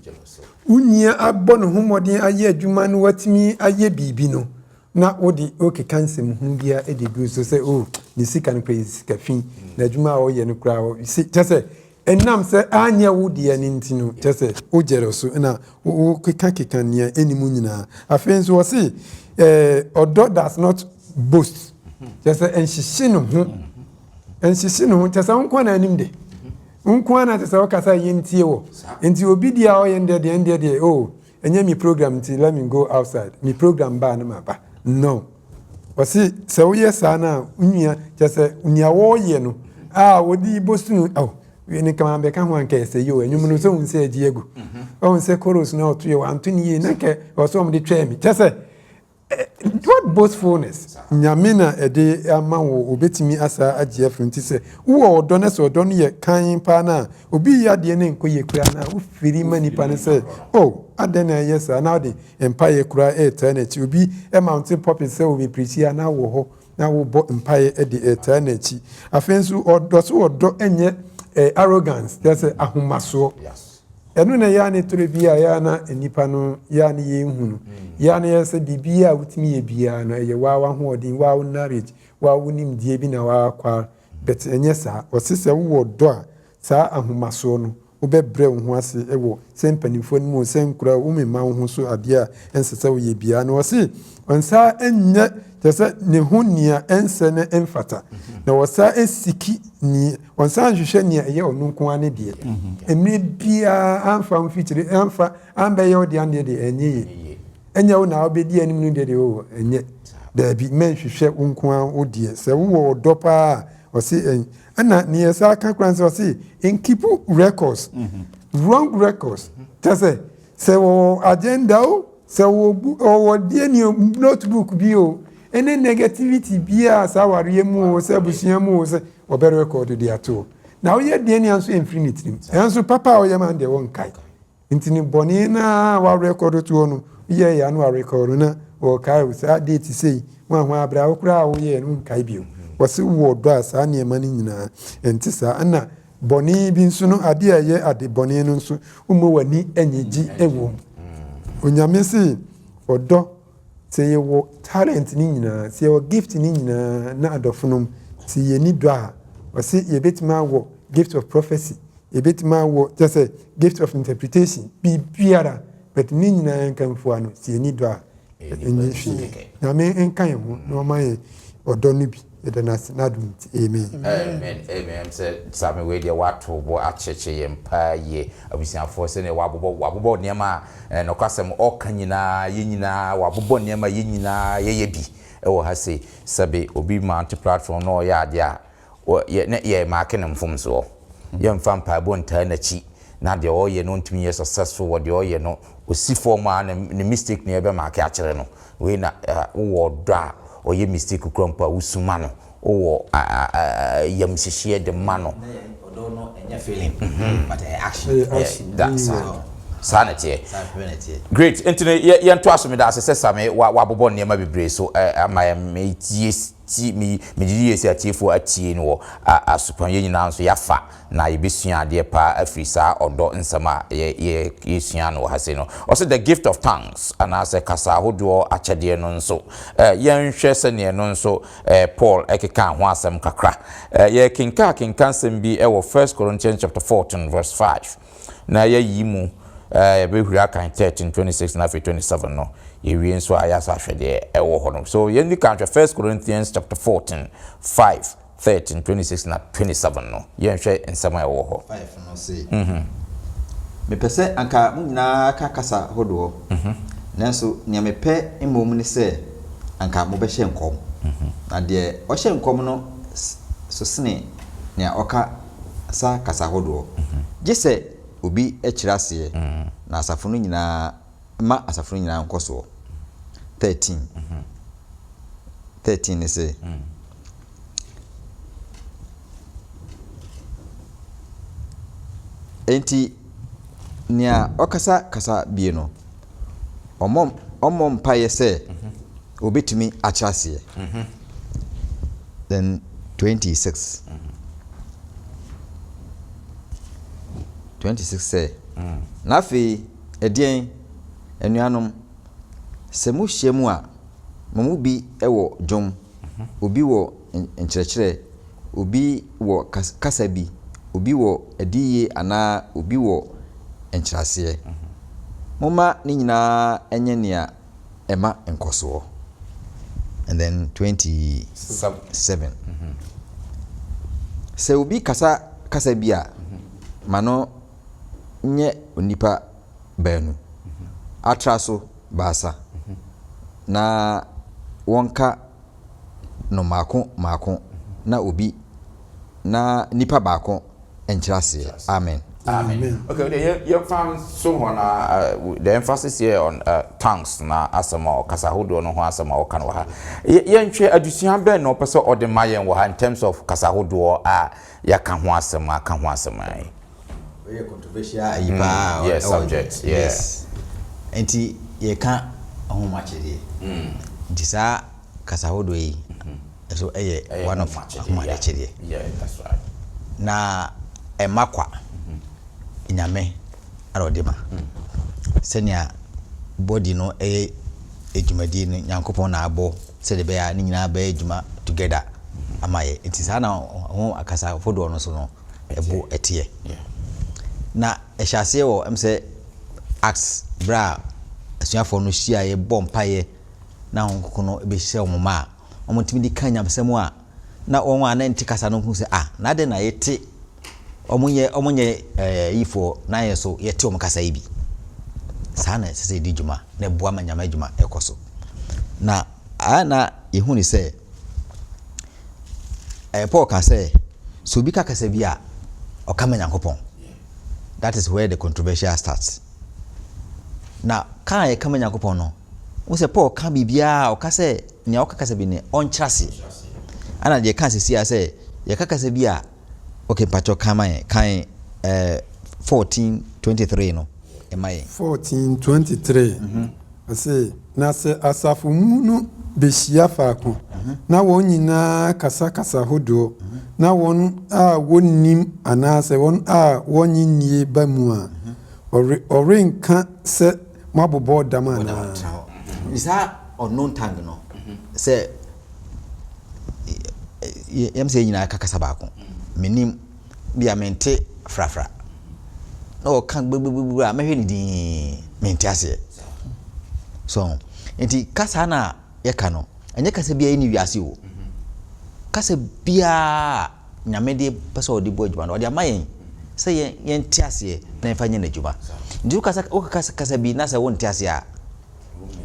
wonua abɔ ne ho mmɔden ayɛ adwuma no watumi ayɛ biribi no na wode okeka nsɛm ho bia de gu so sɛ ne sika no kora sika fi na adwuma a ɔyɛ no koraa kyɛ sɛ ɛnam sɛ anyɛ wo deɛ no nti no kyɛ sɛ wogyere so na wokeka nea ɛnimu nyinaa afei nso wɔ se ɔdɔ does not boast kyɛ sɛ ɛnhyehye ne ho kyɛ sɛ wonkɔ na anim de wonkɔ na kyɛ sɛ wokasa yɛntie wɔ nti obi deɛ a ɔyɛ ndeɛ ɛnyɛ me program nti let me go outside me program baa no maba no wɔse sɛ woyɛ saa no a wonua kyɛ sɛ nea wɔyɛ no a wɔde bosu no ne kama bɛka ho anka ɛsɛ yɛ ɛnwom no sɛ wo sɛ agye agu ɔhu sɛ koros no ɔtoyɛ wɔ anto ne yie na nkɛ ɔsɛ ɔmde twɛɛ me kyɛ sɛ what boastfulness nyame na ɛde ama wo obetimi asa agye afiri nti sɛ wo ɔdɔ na sɛ ɔdɔ no yɛ kan pa na obi yɛ adeɛ ne nkɔ yɛ kura na wo firi ma nipa ne sɛ adan na ɛyɛ saa na ɔde mpa yɛ kura ɛɛtaa n'akyi obi mountain pop sɛ wo beprikyi a na wɔ hɔ na wo bɔ mpa yɛ ɛde ɛɛtaa n'akyi afei nso ɔdɔ so ɔdɔ ɛnyɛ arrogance yɛ sɛ ahomasoɔ ɛno na ya ne tore bi a ya na nipa no ya ne ye hu no ya na ya se bibia a wutimi ye bia no ye wa hoɔden wa knowledge wa nimdie bi na wa kwa bet enye saa osise wo dɔ a saa ahomaso no wobɛbrɛ wo ho ase ɛwɔ sɛ mpanimfoɔ no mu sɛ nkura wo mema wo ho so adeɛ a ɛnsɛ sɛ woyɛ bia no wɔse ɔnsa ɛnyɛ kyɛ sɛ ne ho nia ɛnsɛ ne ɛmfata na wɔsa ɛsiki ni ɔnsa nhwehwɛ nia ɛyɛ ɔno nko ane deɛ ɛmɛ bia amfa mfikyire amfa ambɛyɛ wo deɛ aneɛ deɛ ɛnyɛ yɛ ɛnyɛ wo na wobɛdi anim no deɛ deɛ wo ɛnyɛ daabi mɛnhwehwɛ wo nko a wo deɛ sɛ wowɔ ɔdɔ paa ɔse ana ne yɛsa ka kora sɛ ɔse nkipu records wrong records kyɛ sɛ wɔwɔ agenda o sɛ wɔwɔ deɛ ne notebook bi o ɛne negativity bia saa wareɛ mu o sɛ abusua mu o sɛ wɔbɛ record de ato na woyɛ deɛ ne nso ɛmfiri ne tirim ɛnso papa a ɔyɛ ma deɛ wɔnkae nti ne bɔne na wa record to no woyɛ yɛ ano wa record na wɔkae wo saa date sei ho abra wo koraa woyɛ no nkae bio wɔse wo dɔ a saa nneɛma no nyinaa ɛnte saa ana bɔne bi nso no adeɛ a ɛyɛ ade bɔne no nso woma w'ani anyigye ɛwɔ onyame se ɔdɔ sɛ yɛwɔ talent no nyinaa sɛ yɛwɔ gift no nyinaa na adɔfo nom sɛ yɛni dɔ a ɔse yɛbɛtumi awɔ gift of prophecy yɛbɛtumi awɔ kyɛ sɛ gift of interpretation biribiara but ne nyinaa nkamfoa no sɛ yɛni dɔ a ɛnyɛ hwee nyame nka yɛn ho na ɔma yɛ ɔdɔ no bi yɛda no ase n'adom nti amen sɛ same wei deɛ wato bɔ akyekye yɛn paa yie abusuafoɔ sɛnea wabobɔ nneɛma a nokwasɛm ɔka nyinaa yɛ nyinaa wabobɔ nneɛma yɛ nyinaa yɛyɛ bi ɛwɔ ha sei sɛbe obi mount platform na ɔyɛ adeɛ a yɛ maake ne mfomsoɔ yɛmfa mpaebɔ ntaa n'akyi na deɛ ɔyɛ no ntumi yɛ successful wɔ deɛ ɔyɛ no osi fam a ne mistake ne yɛbɛ maake akyerɛ no wei na wowɔ dɔ a ɔyɛ mistake kura mpo a wosuma no wowɔ yamhyehyeɛ de ma no ɔdɔ no ɛnyɛ feeling but action that's saa na teɛ great nti no yɛnto aso me da ase sɛ same wabobɔ nneɛma bebree so ama yɛ medidi yɛsi atiefoɔ atie no wɔ asopanyɛ nyinaa nso yɛafa na yɛbɛsua adeɛ paa afiri saa ɔdɔ nsɛm a yɛsua no wɔ ha sei no ɔsɛ the gift of tongues anaasɛ kasa ahodoɔ akyɛdeɛ no nso yɛnhwɛ sɛneɛ no nso Paul ɛkeka ho asɛm kakra yɛkenka nsɛm bi ɛwɔ 1 Corinthians chapter 14 verse 5 na yɛyi mu yɛbɛhuri akan 13:26 na afei 27 no yɛwie nso a yɛasa ahwɛdeɛ ɛwɔ hɔ no so yɛndi ka nhwɛ 1 Corinthians chapter 14 5 13 26 na 27 no yɛnhwɛ nsɛm a ɛwɔ hɔ 5 no say mepɛ sɛ anka mo nyinaa ka kasa hodoɔ nanso nea mepɛ mmom ne sɛ anka mobɛhyɛ nkɔm na deɛ ɔhyɛ nkɔm no so sene nea ɔka sa kasa hodoɔ gye sɛ obi ɛkyerɛ aseɛ na asafo no nyinaa ma asafo no nyinaa nkɔ soɔ 13 ne sɛ enti nea ɔkasa kasa bie no ɔmɔ mpaeɛ sɛ obetumi akyerɛ aseɛ then 26 say na afei ɛdeɛn anuanom sɛ mo hyia mu a mo bi ɛwɔ dwom obi wɔ nkyerɛkyerɛ obi wɔ kasa bi obi wɔ adiye anaa obi wɔ nkyerɛaseɛ moma ne nyinaa ɛnyɛ nea ɛma nkɔsoɔ and then 27 sɛ obi kasa bi a ma no nye onipa baanu atra so baasa na wonka no maako na obi na nipa baako enkyerase amen okay you found someone the emphasis here on tongues na asama kasa hodo no ho asama o kan wa ha yenhwe adusua be na opese odema yen wa ha in terms of kasa hodo a yaka ho asama ka ho asama very controversial yes subject yes enti ye ka ahoma chede disa kasa hodo yi so one of ahoma chede yeah that's right na emakwa nyame arodema senia body no ejumadi no Nyankopon na abo se de be ya ni nyina ba ejuma together amaye it is ana ho akasa fodo no so no ebo etie na ehyiase wo emse ax bra asuafo no hia ye bompaye na honkoko no be hye omoma omotimi di kan nyamsem a na won ana ntikasa no hu se na de na yete omunye ifo na yeso yete omkasa ibi sana sese di juma na boa manyama juma ekoso na ana yehu ni se Paul ka say so bi ka kasa bi a okama Nyankopon. That is where the controversial starts. Na kan ye kama Nyankopon no wo se Paul ka bibia o ka say ne o ka kasa bi ne on chase ana je kan sisi a say ye ka kasa bi a okay pacho kama ye kan 14:23 no emaye 14:23 ase na se asafu mu no behia faako na won nyina kasa hodo na won a wonnim anase won a wonnyie ba mu a orenka se mabobo damana isa unknown tongue no se yam se nyina kasa baako menim bia mente frafra no kan gbegbegbu a mehwe ni din mente ase so enti kasa na yeka no enye kasa bia ni wiase wo kasa bia nyame de pese odi bo adwuma no odi amayen se yen tiase na mfa nye na adwuma ndi kasa bi na se won tiase a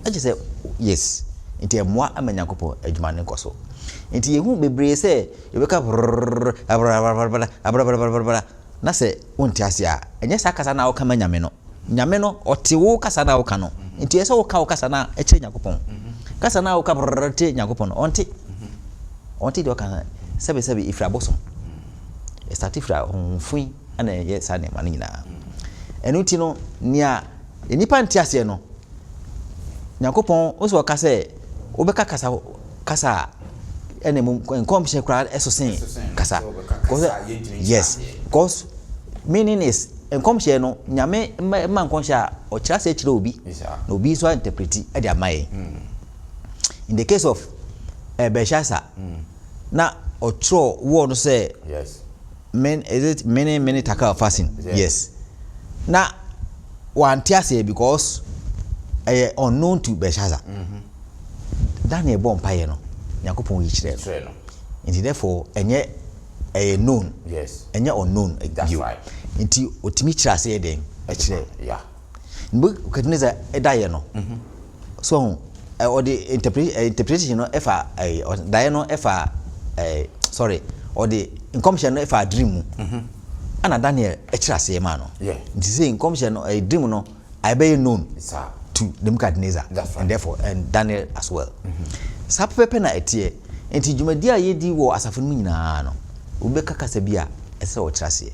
eje se yes enti emwa amanyankopɔ adwuma ne koso enti yehu bebre se yebeka na se won tiase a enye sa kasa na wo kama nyame no ɔte wo kasa na wo ka no enti ese wo ka wo kasa na eche Nyankopɔn kasa na wo ka brrrte Nyankopɔn onti de kan sebe ifra bosom start ifra honfui ana ye sa ne man nyina enuti no nia enipa ntiase no Nyankopɔn wo so ka se wo beka kasa ene mum enkomhye kra esosen kasa yes because meaning is enkomhye no nyame ma nkomhye a o kira se kire obi na obi so interpret e dia mai in the case of Belshazzar na otro wo no say yes many taka fasting yes na wantiase because unknown to Belshazzar Daniel bompaye no Nyankopɔn yi kire no and therefore enye known yes enye unknown that's right nti otimi kire ase den e kire yeah mbo kadineza edaye no so or the interpretation no efa daye no efa sorry or the incommission no efa dream ana Daniel e kire ase ma no yeah nti say incommission no dream no I be known to Nebuchadnezzar right. and therefore and Daniel as well sapepe na etie enti dwumadi a yedi wo asafo no nyina no obeka kasa bia ese wo kirase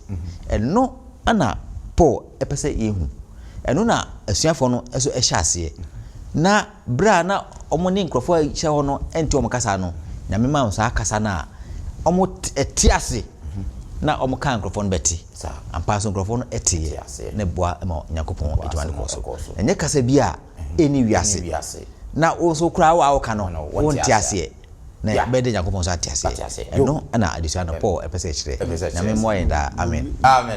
eno ana Paul epese yehu eno na asuafo no eso ehye ase na bra na omone nkrofo ahye ho no enti omkasa no nyame ma nso akasa na omo etiase na omka nkrofo no beti ampa so nkrofo no etie ne boa ma Nyankopɔn adwuma ne koso enye kasa bia eni wiase na oso kura wa ka no won tiase na bede Nyankopɔn so atiase no ana adisua no Paul epese kire na me moye da amen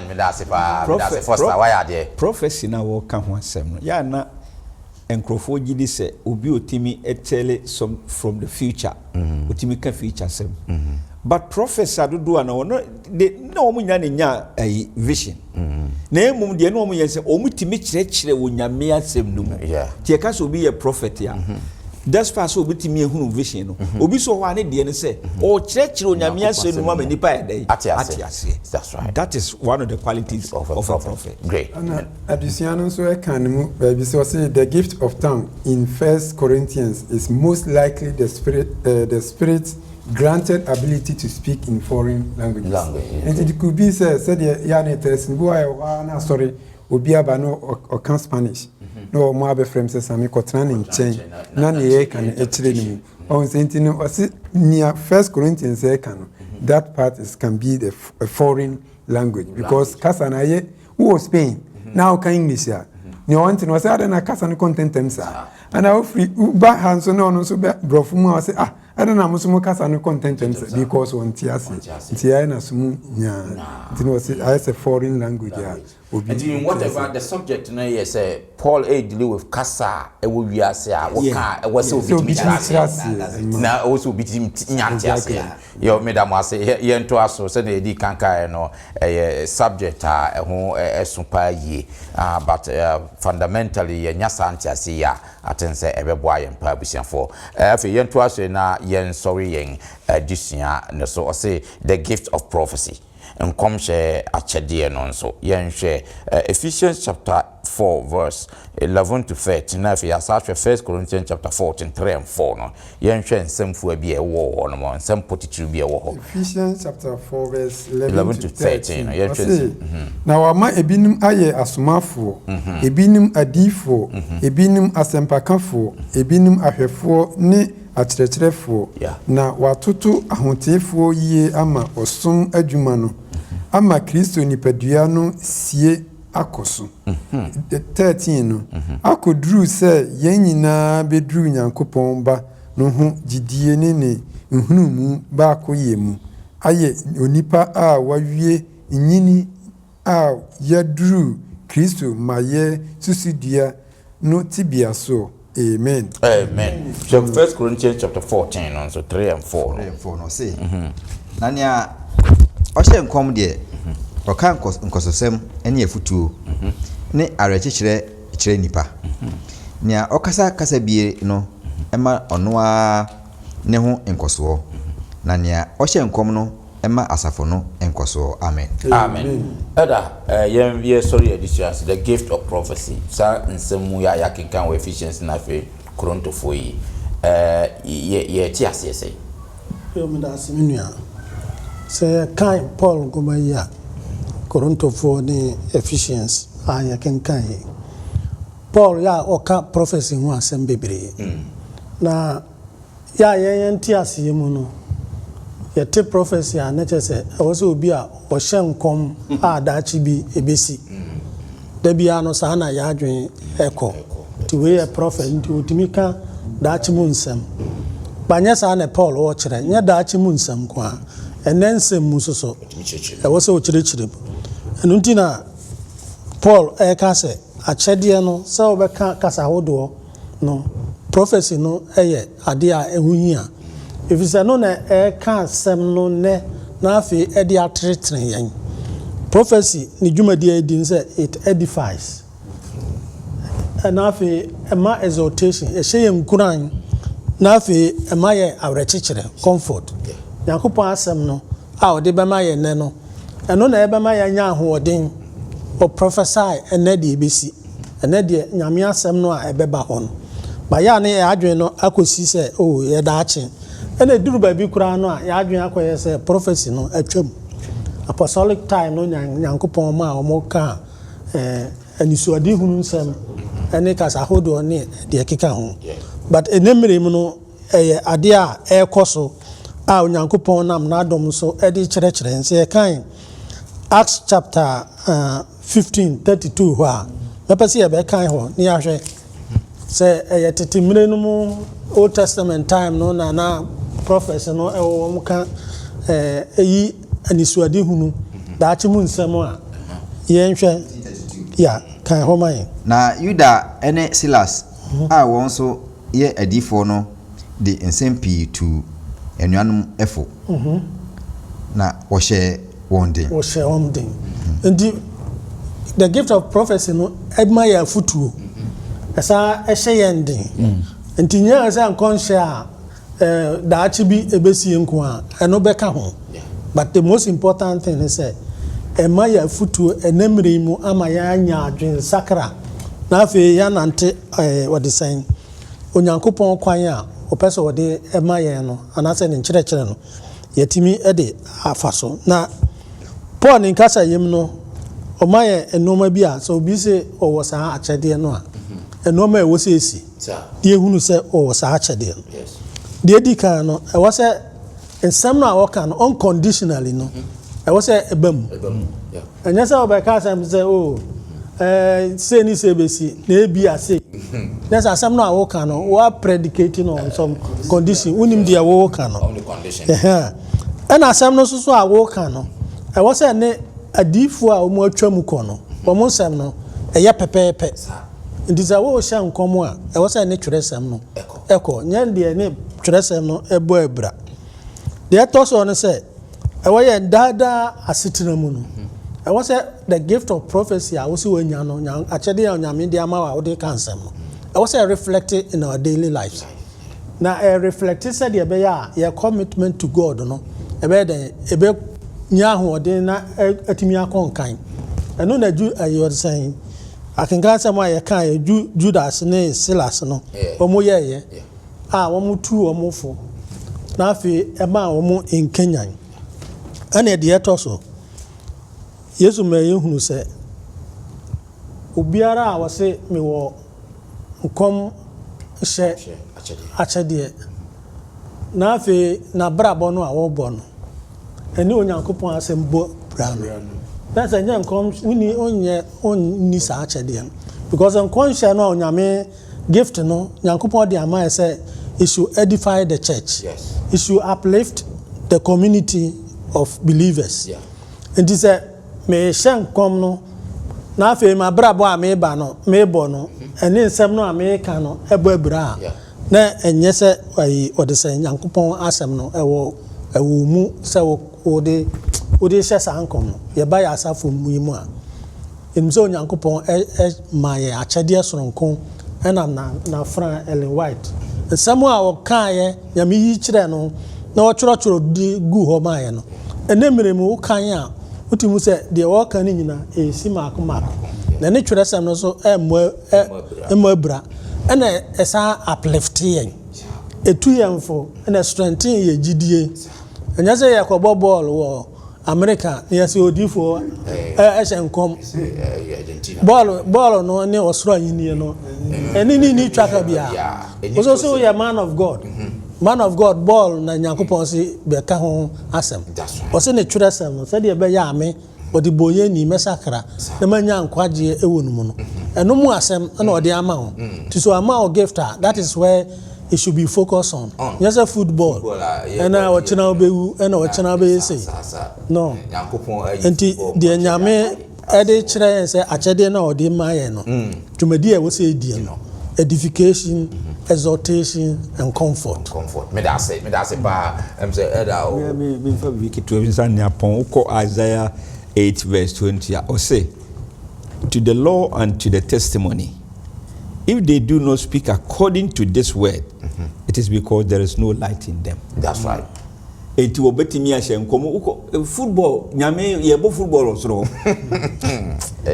me da se pa first why are there prophecy na wo ka ho asem no ya na enkrofo gidi se obi otimi etele some from the future otimi ka future sem but prophecy adodo na no na omu nya ne nya vision na emum de na omu yense omu timi kire wo nyame asem no mu tie ka so obi ye prophet ya that's far so obi timi ehunu vision no obi so ho ane de ne se o kire o nyame asem no ma nipa ya dai atiase that's right that is one of the qualities of a prophet great Adusiano so e kan mu baby so say the gift of tongue in 1 Corinthians is most likely the spirit granted ability to speak in foreign languages. And it could be said ya na interesting go na sorry obi aba no o kan Spanish no mo abe frame say sami ko tran in chain na ne ye kan e kire ni mu on say ntino o si near 1 Corinthians e kan that part is can be a foreign language because kasa na ye who Spain now can English ya ne want no say ada na kasa no content tem sa ana free ba hanso no no so be brofu mu say ada na musumu kasa no content tem sa because on tiase ntia na sumu nya no say I say foreign language ya and whatever the subject na yes say Paul deal with kasa e wo wiase a wo ka e wo say obi na also obi nyantiase yo madam ase ye nto aso say na edi kanka no subject a ho esopa yi but fundamentally ye nyasa antiase ya atense ebeboa ye mpa abusiafo afi ye nto aso na ye sorry yen adisia no so say the gift of prophecy and come share achedie no so yen share Ephesians chapter 4 verse 11 to 13 na fi asatwe 1 Corinthians chapter 14 3 and 4 no yen share nsemfu abi e wo no mo nsem potitiri bi e wo ho Ephesians chapter 4 verse 11 to 13 yen share na wa ma ebinim aye asomafo ebinim adifo ebinim asempakafo ebinim ahwefo ne akyerɛkyerɛfo na watoto ahoteefo yie ama osom adwuma no ama Kristo nipadua no sie akoso 13 no akoduru sɛ yɛn nyinaa beduru Nyankopɔn ba no ho gidie ne nhunumu ba akoyɛ mu ayɛ onipa a wawie nyini a yaduru Kristo ma yɛ susudua no tibia so. Amen. Amen. So 1 Corinthians chapter 14 on so 3 and 4. 3 and 4 no say. Nania ohye nkom de oka nkososem ene afutuo ne arekyekere nipa. Nia okasa kasa bie no ema ono a ne ho nkoso. Nania ohye nkom no ema asafo no nkoso. Amen. Amen. Eda ye sorry editions the gift of prophecy. Sa nsemu ya yakinkan we Ephesians na fe Korinto yi. Ye ti asese. Yo me da siminua. Se kan Paul gomaya Korinto ni Ephesians yakinkan yi. Paul ya oka prophecy ho asem bebre. Na ya yen ti aseye mu no. Yete prophecy a na chese awose obi a o hyenkom a daachi bi ebesi da bia no sa na ya adwen eko ti we a prophet nti otimika daachi mu nsem banya sa na Paul o kire nya daachi mu nsem kwa enensem mu soso awose o kire enu nti na Paul ka se akyede no sa obeka kasa hodo no prophecy no eye ade a ehuhia. If you say no na can't sem no ne na afi edi atretre yan. Prophecy ni dwumadi edin say it edifies. And afi ema exhortation e hye nkuran na afi ema ye awrekyekere comfort. Yakopon asem no a ode bema ye ne no. Eno na ebema ye nya ahoden o prophesy ene de ebesi. Ene de nyame asem no a ebeba ho no. Ba ya ne adwen no akosi say oh ye daache. Ene duru ba bi kura no a ya adwen akoye se prophecy no atwam apostolic time no Nyankopon ma omoka anisuade hunu nsem ene kasa hodo ne de keka ho but enemere mu no ade a ekoso a Nyankopon nam na adom so ede kyerɛkyerɛ nse kan Acts chapter 15:32 ho a mepɛse ye be kan ho ne ahwɛ se tetemire no mu Old Testament time no na prophets no muka eyi anisuade hunu daachi mu nsem a yenhwe ya kan homan na Yuda ene Silas a won so ye adifo no de nsempi to enuanum efo na wo hye wondin and the gift of prophecy no edma ya futuo esa ehye yendin ntinya esa nkonshe a daachi bi ebesi nko a eno beka ho but the most important thing is say ema ya futuo enemre mu ama ya anya adwen sakra na afi ya nante what is saying Onyankopon kwan a opese wode ema ya no anase ne nkyerɛkyerɛ no yetimi ede afaso na Paul nkasa yem no omaye enoma bi a so bi se owo saa akyɛde no a enoma e wo se esi die hunu se owo saa akyɛde no die di kan no e wo se ensem no a wo kan unconditionally no e wo se ebam enya se obeka sam se oh say ni say besi na ebi ase there's asem no awoka no we are predicating on some condition unim dia awoka no on the condition and asem no so awoka no e wo say ne adifo a omo atwam ko no omo sem no eye pepepe ndiza wo hya nkomo a e wo say ne twerɛsɛm no eko nya de ne twerɛsɛm no ebo ebra de to so no say e wo ye dada asetena mu no I was the gift of prophecy. I was when you know, actually, on your media, I would cancel. I was reflected in our daily lives. Now, I reflected said, your commitment to God, no, a bed, Yahu or dinner at Timia kind. I know that you are saying, I can cancel my kind, Judas, nay, Silas, no, or more, yeah, one more two or more four. Now, a man or more in Kenya. And at the also. Yesu me yehunu se obiara a wose me wo nkom hye achede na afi na brabo no a wo bo no eni onyankopon asembo bra no that's a nkom wini onye sa achede because nkom hye no onyame gift no nyankopon de ama say it should edify the church. Yes. It should uplift the community of believers. Yeah. And this me shen kom no na afi ma brabo a me ba no me bo no eni nsem no a me ka no ebo abra na enye se ayi ode se Nyankopon asem no ewo mu se ode hye san kom no ye ba ya asafo mu yi mu a enso Nyankopon ma ye achede soronko enam na Fran Ellen White nsem a wo ka ye ya me yi kire no na wo choro di gu ho ma ye no enemere mu kan a utimu se de wo kan ni nyina esi maako na ne twerɛsɛm no so emo abra ena esa uplift yen etu yemfo ena strengthen ye gidie enya se yakobo ball wo America ne yase odifo nkom ball no ne osoro anyini no eni ni twaka bia so ya man of God. Man of God ball na Nyankopon si be ka ho asem o se ne twerɛsɛm no se de be ya ame odi boye ni mesakra na manya nkwaje ewonum no eno mu asem na odi ama ho ti so ama o gifter that is where it should be focused on yes a football and o china obewu and o china be say no Nyankopon enti de nyame ede kire se achede na odi maye no tumadi e wo se die no edification, exhortation, and comfort. Me da say ba say eda o me fa wiki to nsan yapon ko Isaiah 8 verse 20 o say to the law and to the testimony if they do not speak according to this word it is because there is no light in them. That's right. Enti obetimi ahye nkomo football nyame yebo football osoro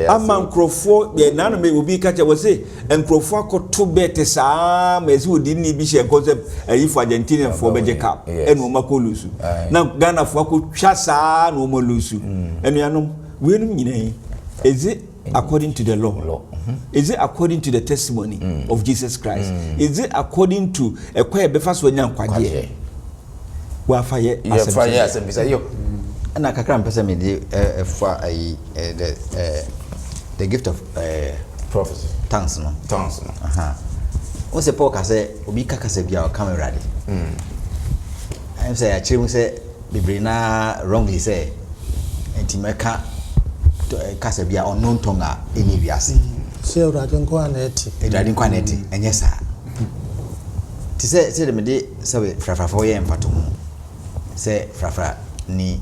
ama nkrofo ye nanu me obi kacha wo say nkrofo akoto bet saa ma ezi odi ni bi hye concept for Argentina for beje cup enu makolusu na Ghana fo akotwa saa no molusu enu yanom we num nyina is it according to the law? Is it according to the testimony of Jesus Christ? Is it according to ekwa befa so nyankwaje wa faye asem yo na kakra mpesa me de the gift of prophecy tongues no aha o se Paul ka se obi kaka se bia o camera de I say a chim say bibri na wrongly say enti meka ka se bia unknown tongue a eni wiase se urade nko aneti enye sa ti se de me de se frafrafo ye mpato mu se frafra ni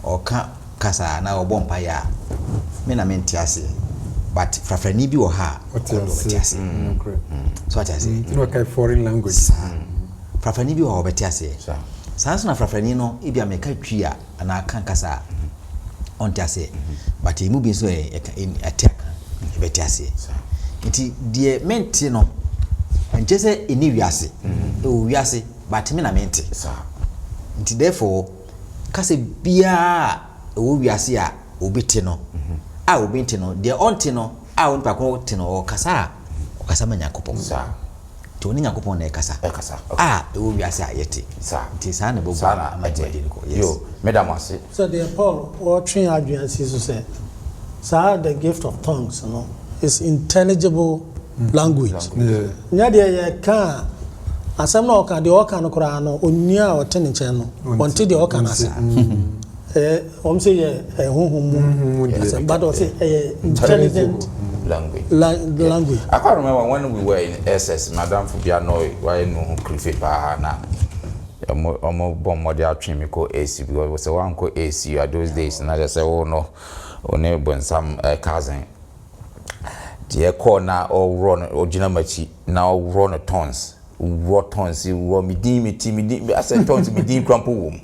oka kasa na obompa ya me na menti ase but frafra ni bi wo ha o beti ase so ati ase no kai foreign language frafra ni bi wo beti ase sanso na frafra ni no e bia me ka twi a na kan kasa on ti ase but e mu bi so e attack e beti ase nti die menti no enche se eni wiase e o wiase but me na menti nti therefore kase bia wo wiase a obiti no a obiti no de onti no a on pakon ti no kasa ma Nyankopon to ni Nyankopon na kasa a wo wiase a yeti nti sa na bobo amadi ko yes yo madam ase so de Paul o twin adwansi so say So the gift of tongues, you know, is intelligible language. Yeah, they can. Asem na oka de oka no kura no onua o tene nche no onti de oka na sa say honhom but say intelligent language. I can't remember when we were in SS, Madame Fubiano, why no Cliffy Pahana. Omo bom model trim ko AC because was a one ko AC at those days, and I just say, oh no, only when some cousin. The corner or run or Jinamachi now run a tons. Tons, you me dim. I said tons me dim crumple womb.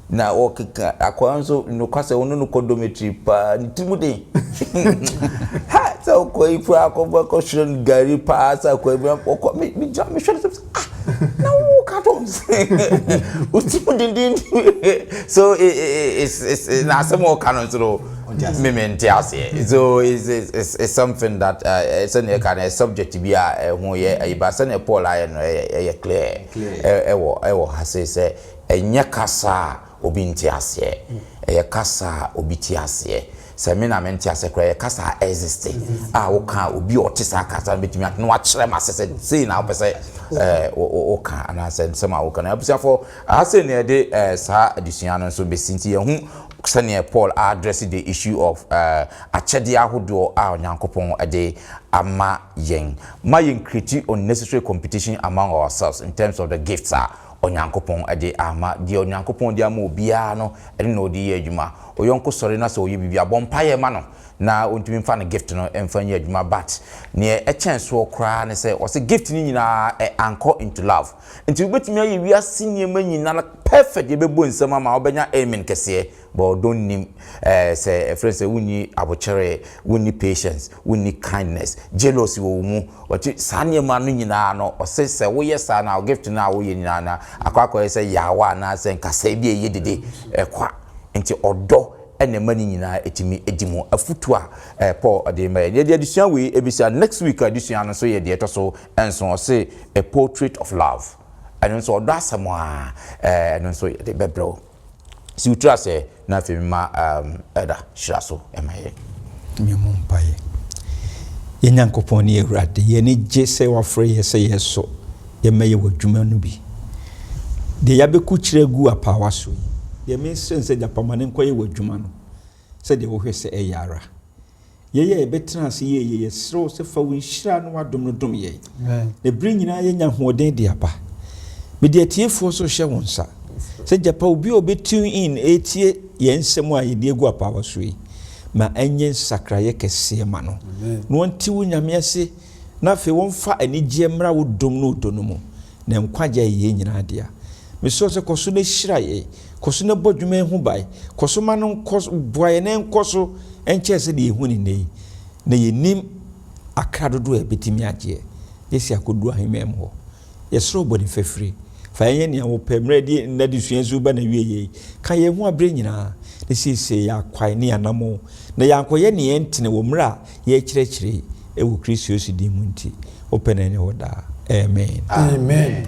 Now okay, akwanso no kwase ono no kodometry pa ntimude. Ha so ko ifu akobwa ko shon gari pa sa ko me jam me shon na wo cartons. So it's na some canon so so it's something that it's a kind of subject to be a basan a Paul I clear ewo has say nyakasa obintiase kasa obitiase se me na mentiase kra kasa exist wo kan obi otisa kasa betimi at no akere masese say na opese o kan ana say nsema wo kan abusiafo ase ne de sa adusua no so besinti hu Senior Paul addressed the issue of achede ahodo a onyankopon ade ama yen ma yen create unnecessary competition among ourselves in terms of the gifts onyankopon ade ama di onyankopon di ama obia no ene no di adwuma oyonko sori na so oye bibia bompaye ma no na ontumi mfa no gift no emfanya adwuma but ne chance wo kra ne say o say gift ni nyina anchor into love nti ubetumi aye wi asinye manyina na perfect ye bebo nsema ma obenya amen kese but don't nim say friends say wuni abochere wuni patience wuni kindness jealousy wo mu wati sanye ma no nyina no o say wo yes na gift na wo ye nyina na akwa say yawa na say nkasa bi ye dede kwa nti odo ene mani nyina etimi edimo afutu a Paul adema ye de adusua we ebisa next week adusua no so ye de etoso enso say a portrait of love and so odo asamo and so de bebro si utra say na fema eda shiraso emaye mi mumpaye ye nyankopon ne ewrade ye ne je se wafre ye se yeso ye meye wadwuma no bi de yabeku kiregu apawa so ye me sense japamane nkoye wadwuma no se de wo hwese eyara ye betra se ye sro se fa winhira no wadom no dom ye de bring nyina ye nya hoden de aba me de atiefo so hye wonsa se japa obi obetune in etie ye nsem a ye de egu apawa so yi ma enye sakraye kese ma no no nti wo nyame ase na fe wonfa anigye mra wo dom no odono mu na nkwaje ye nyina de a me so se koso na hira ye koso na bodwuma hu bai koso ma no koso boye na nkoso enche se de hu ni nei na ye nim akradodo e betimi agye yesi akodu ahemem ho yesro bodi fefri fa ye ne wo pemre di na di suensu ba na wieye ka ye hu abre nyina na sisi ya kwai ne anamo na yankoye ne entene wo mra ye kirekire e wo Kristo si di mu nti open ne wo da amen.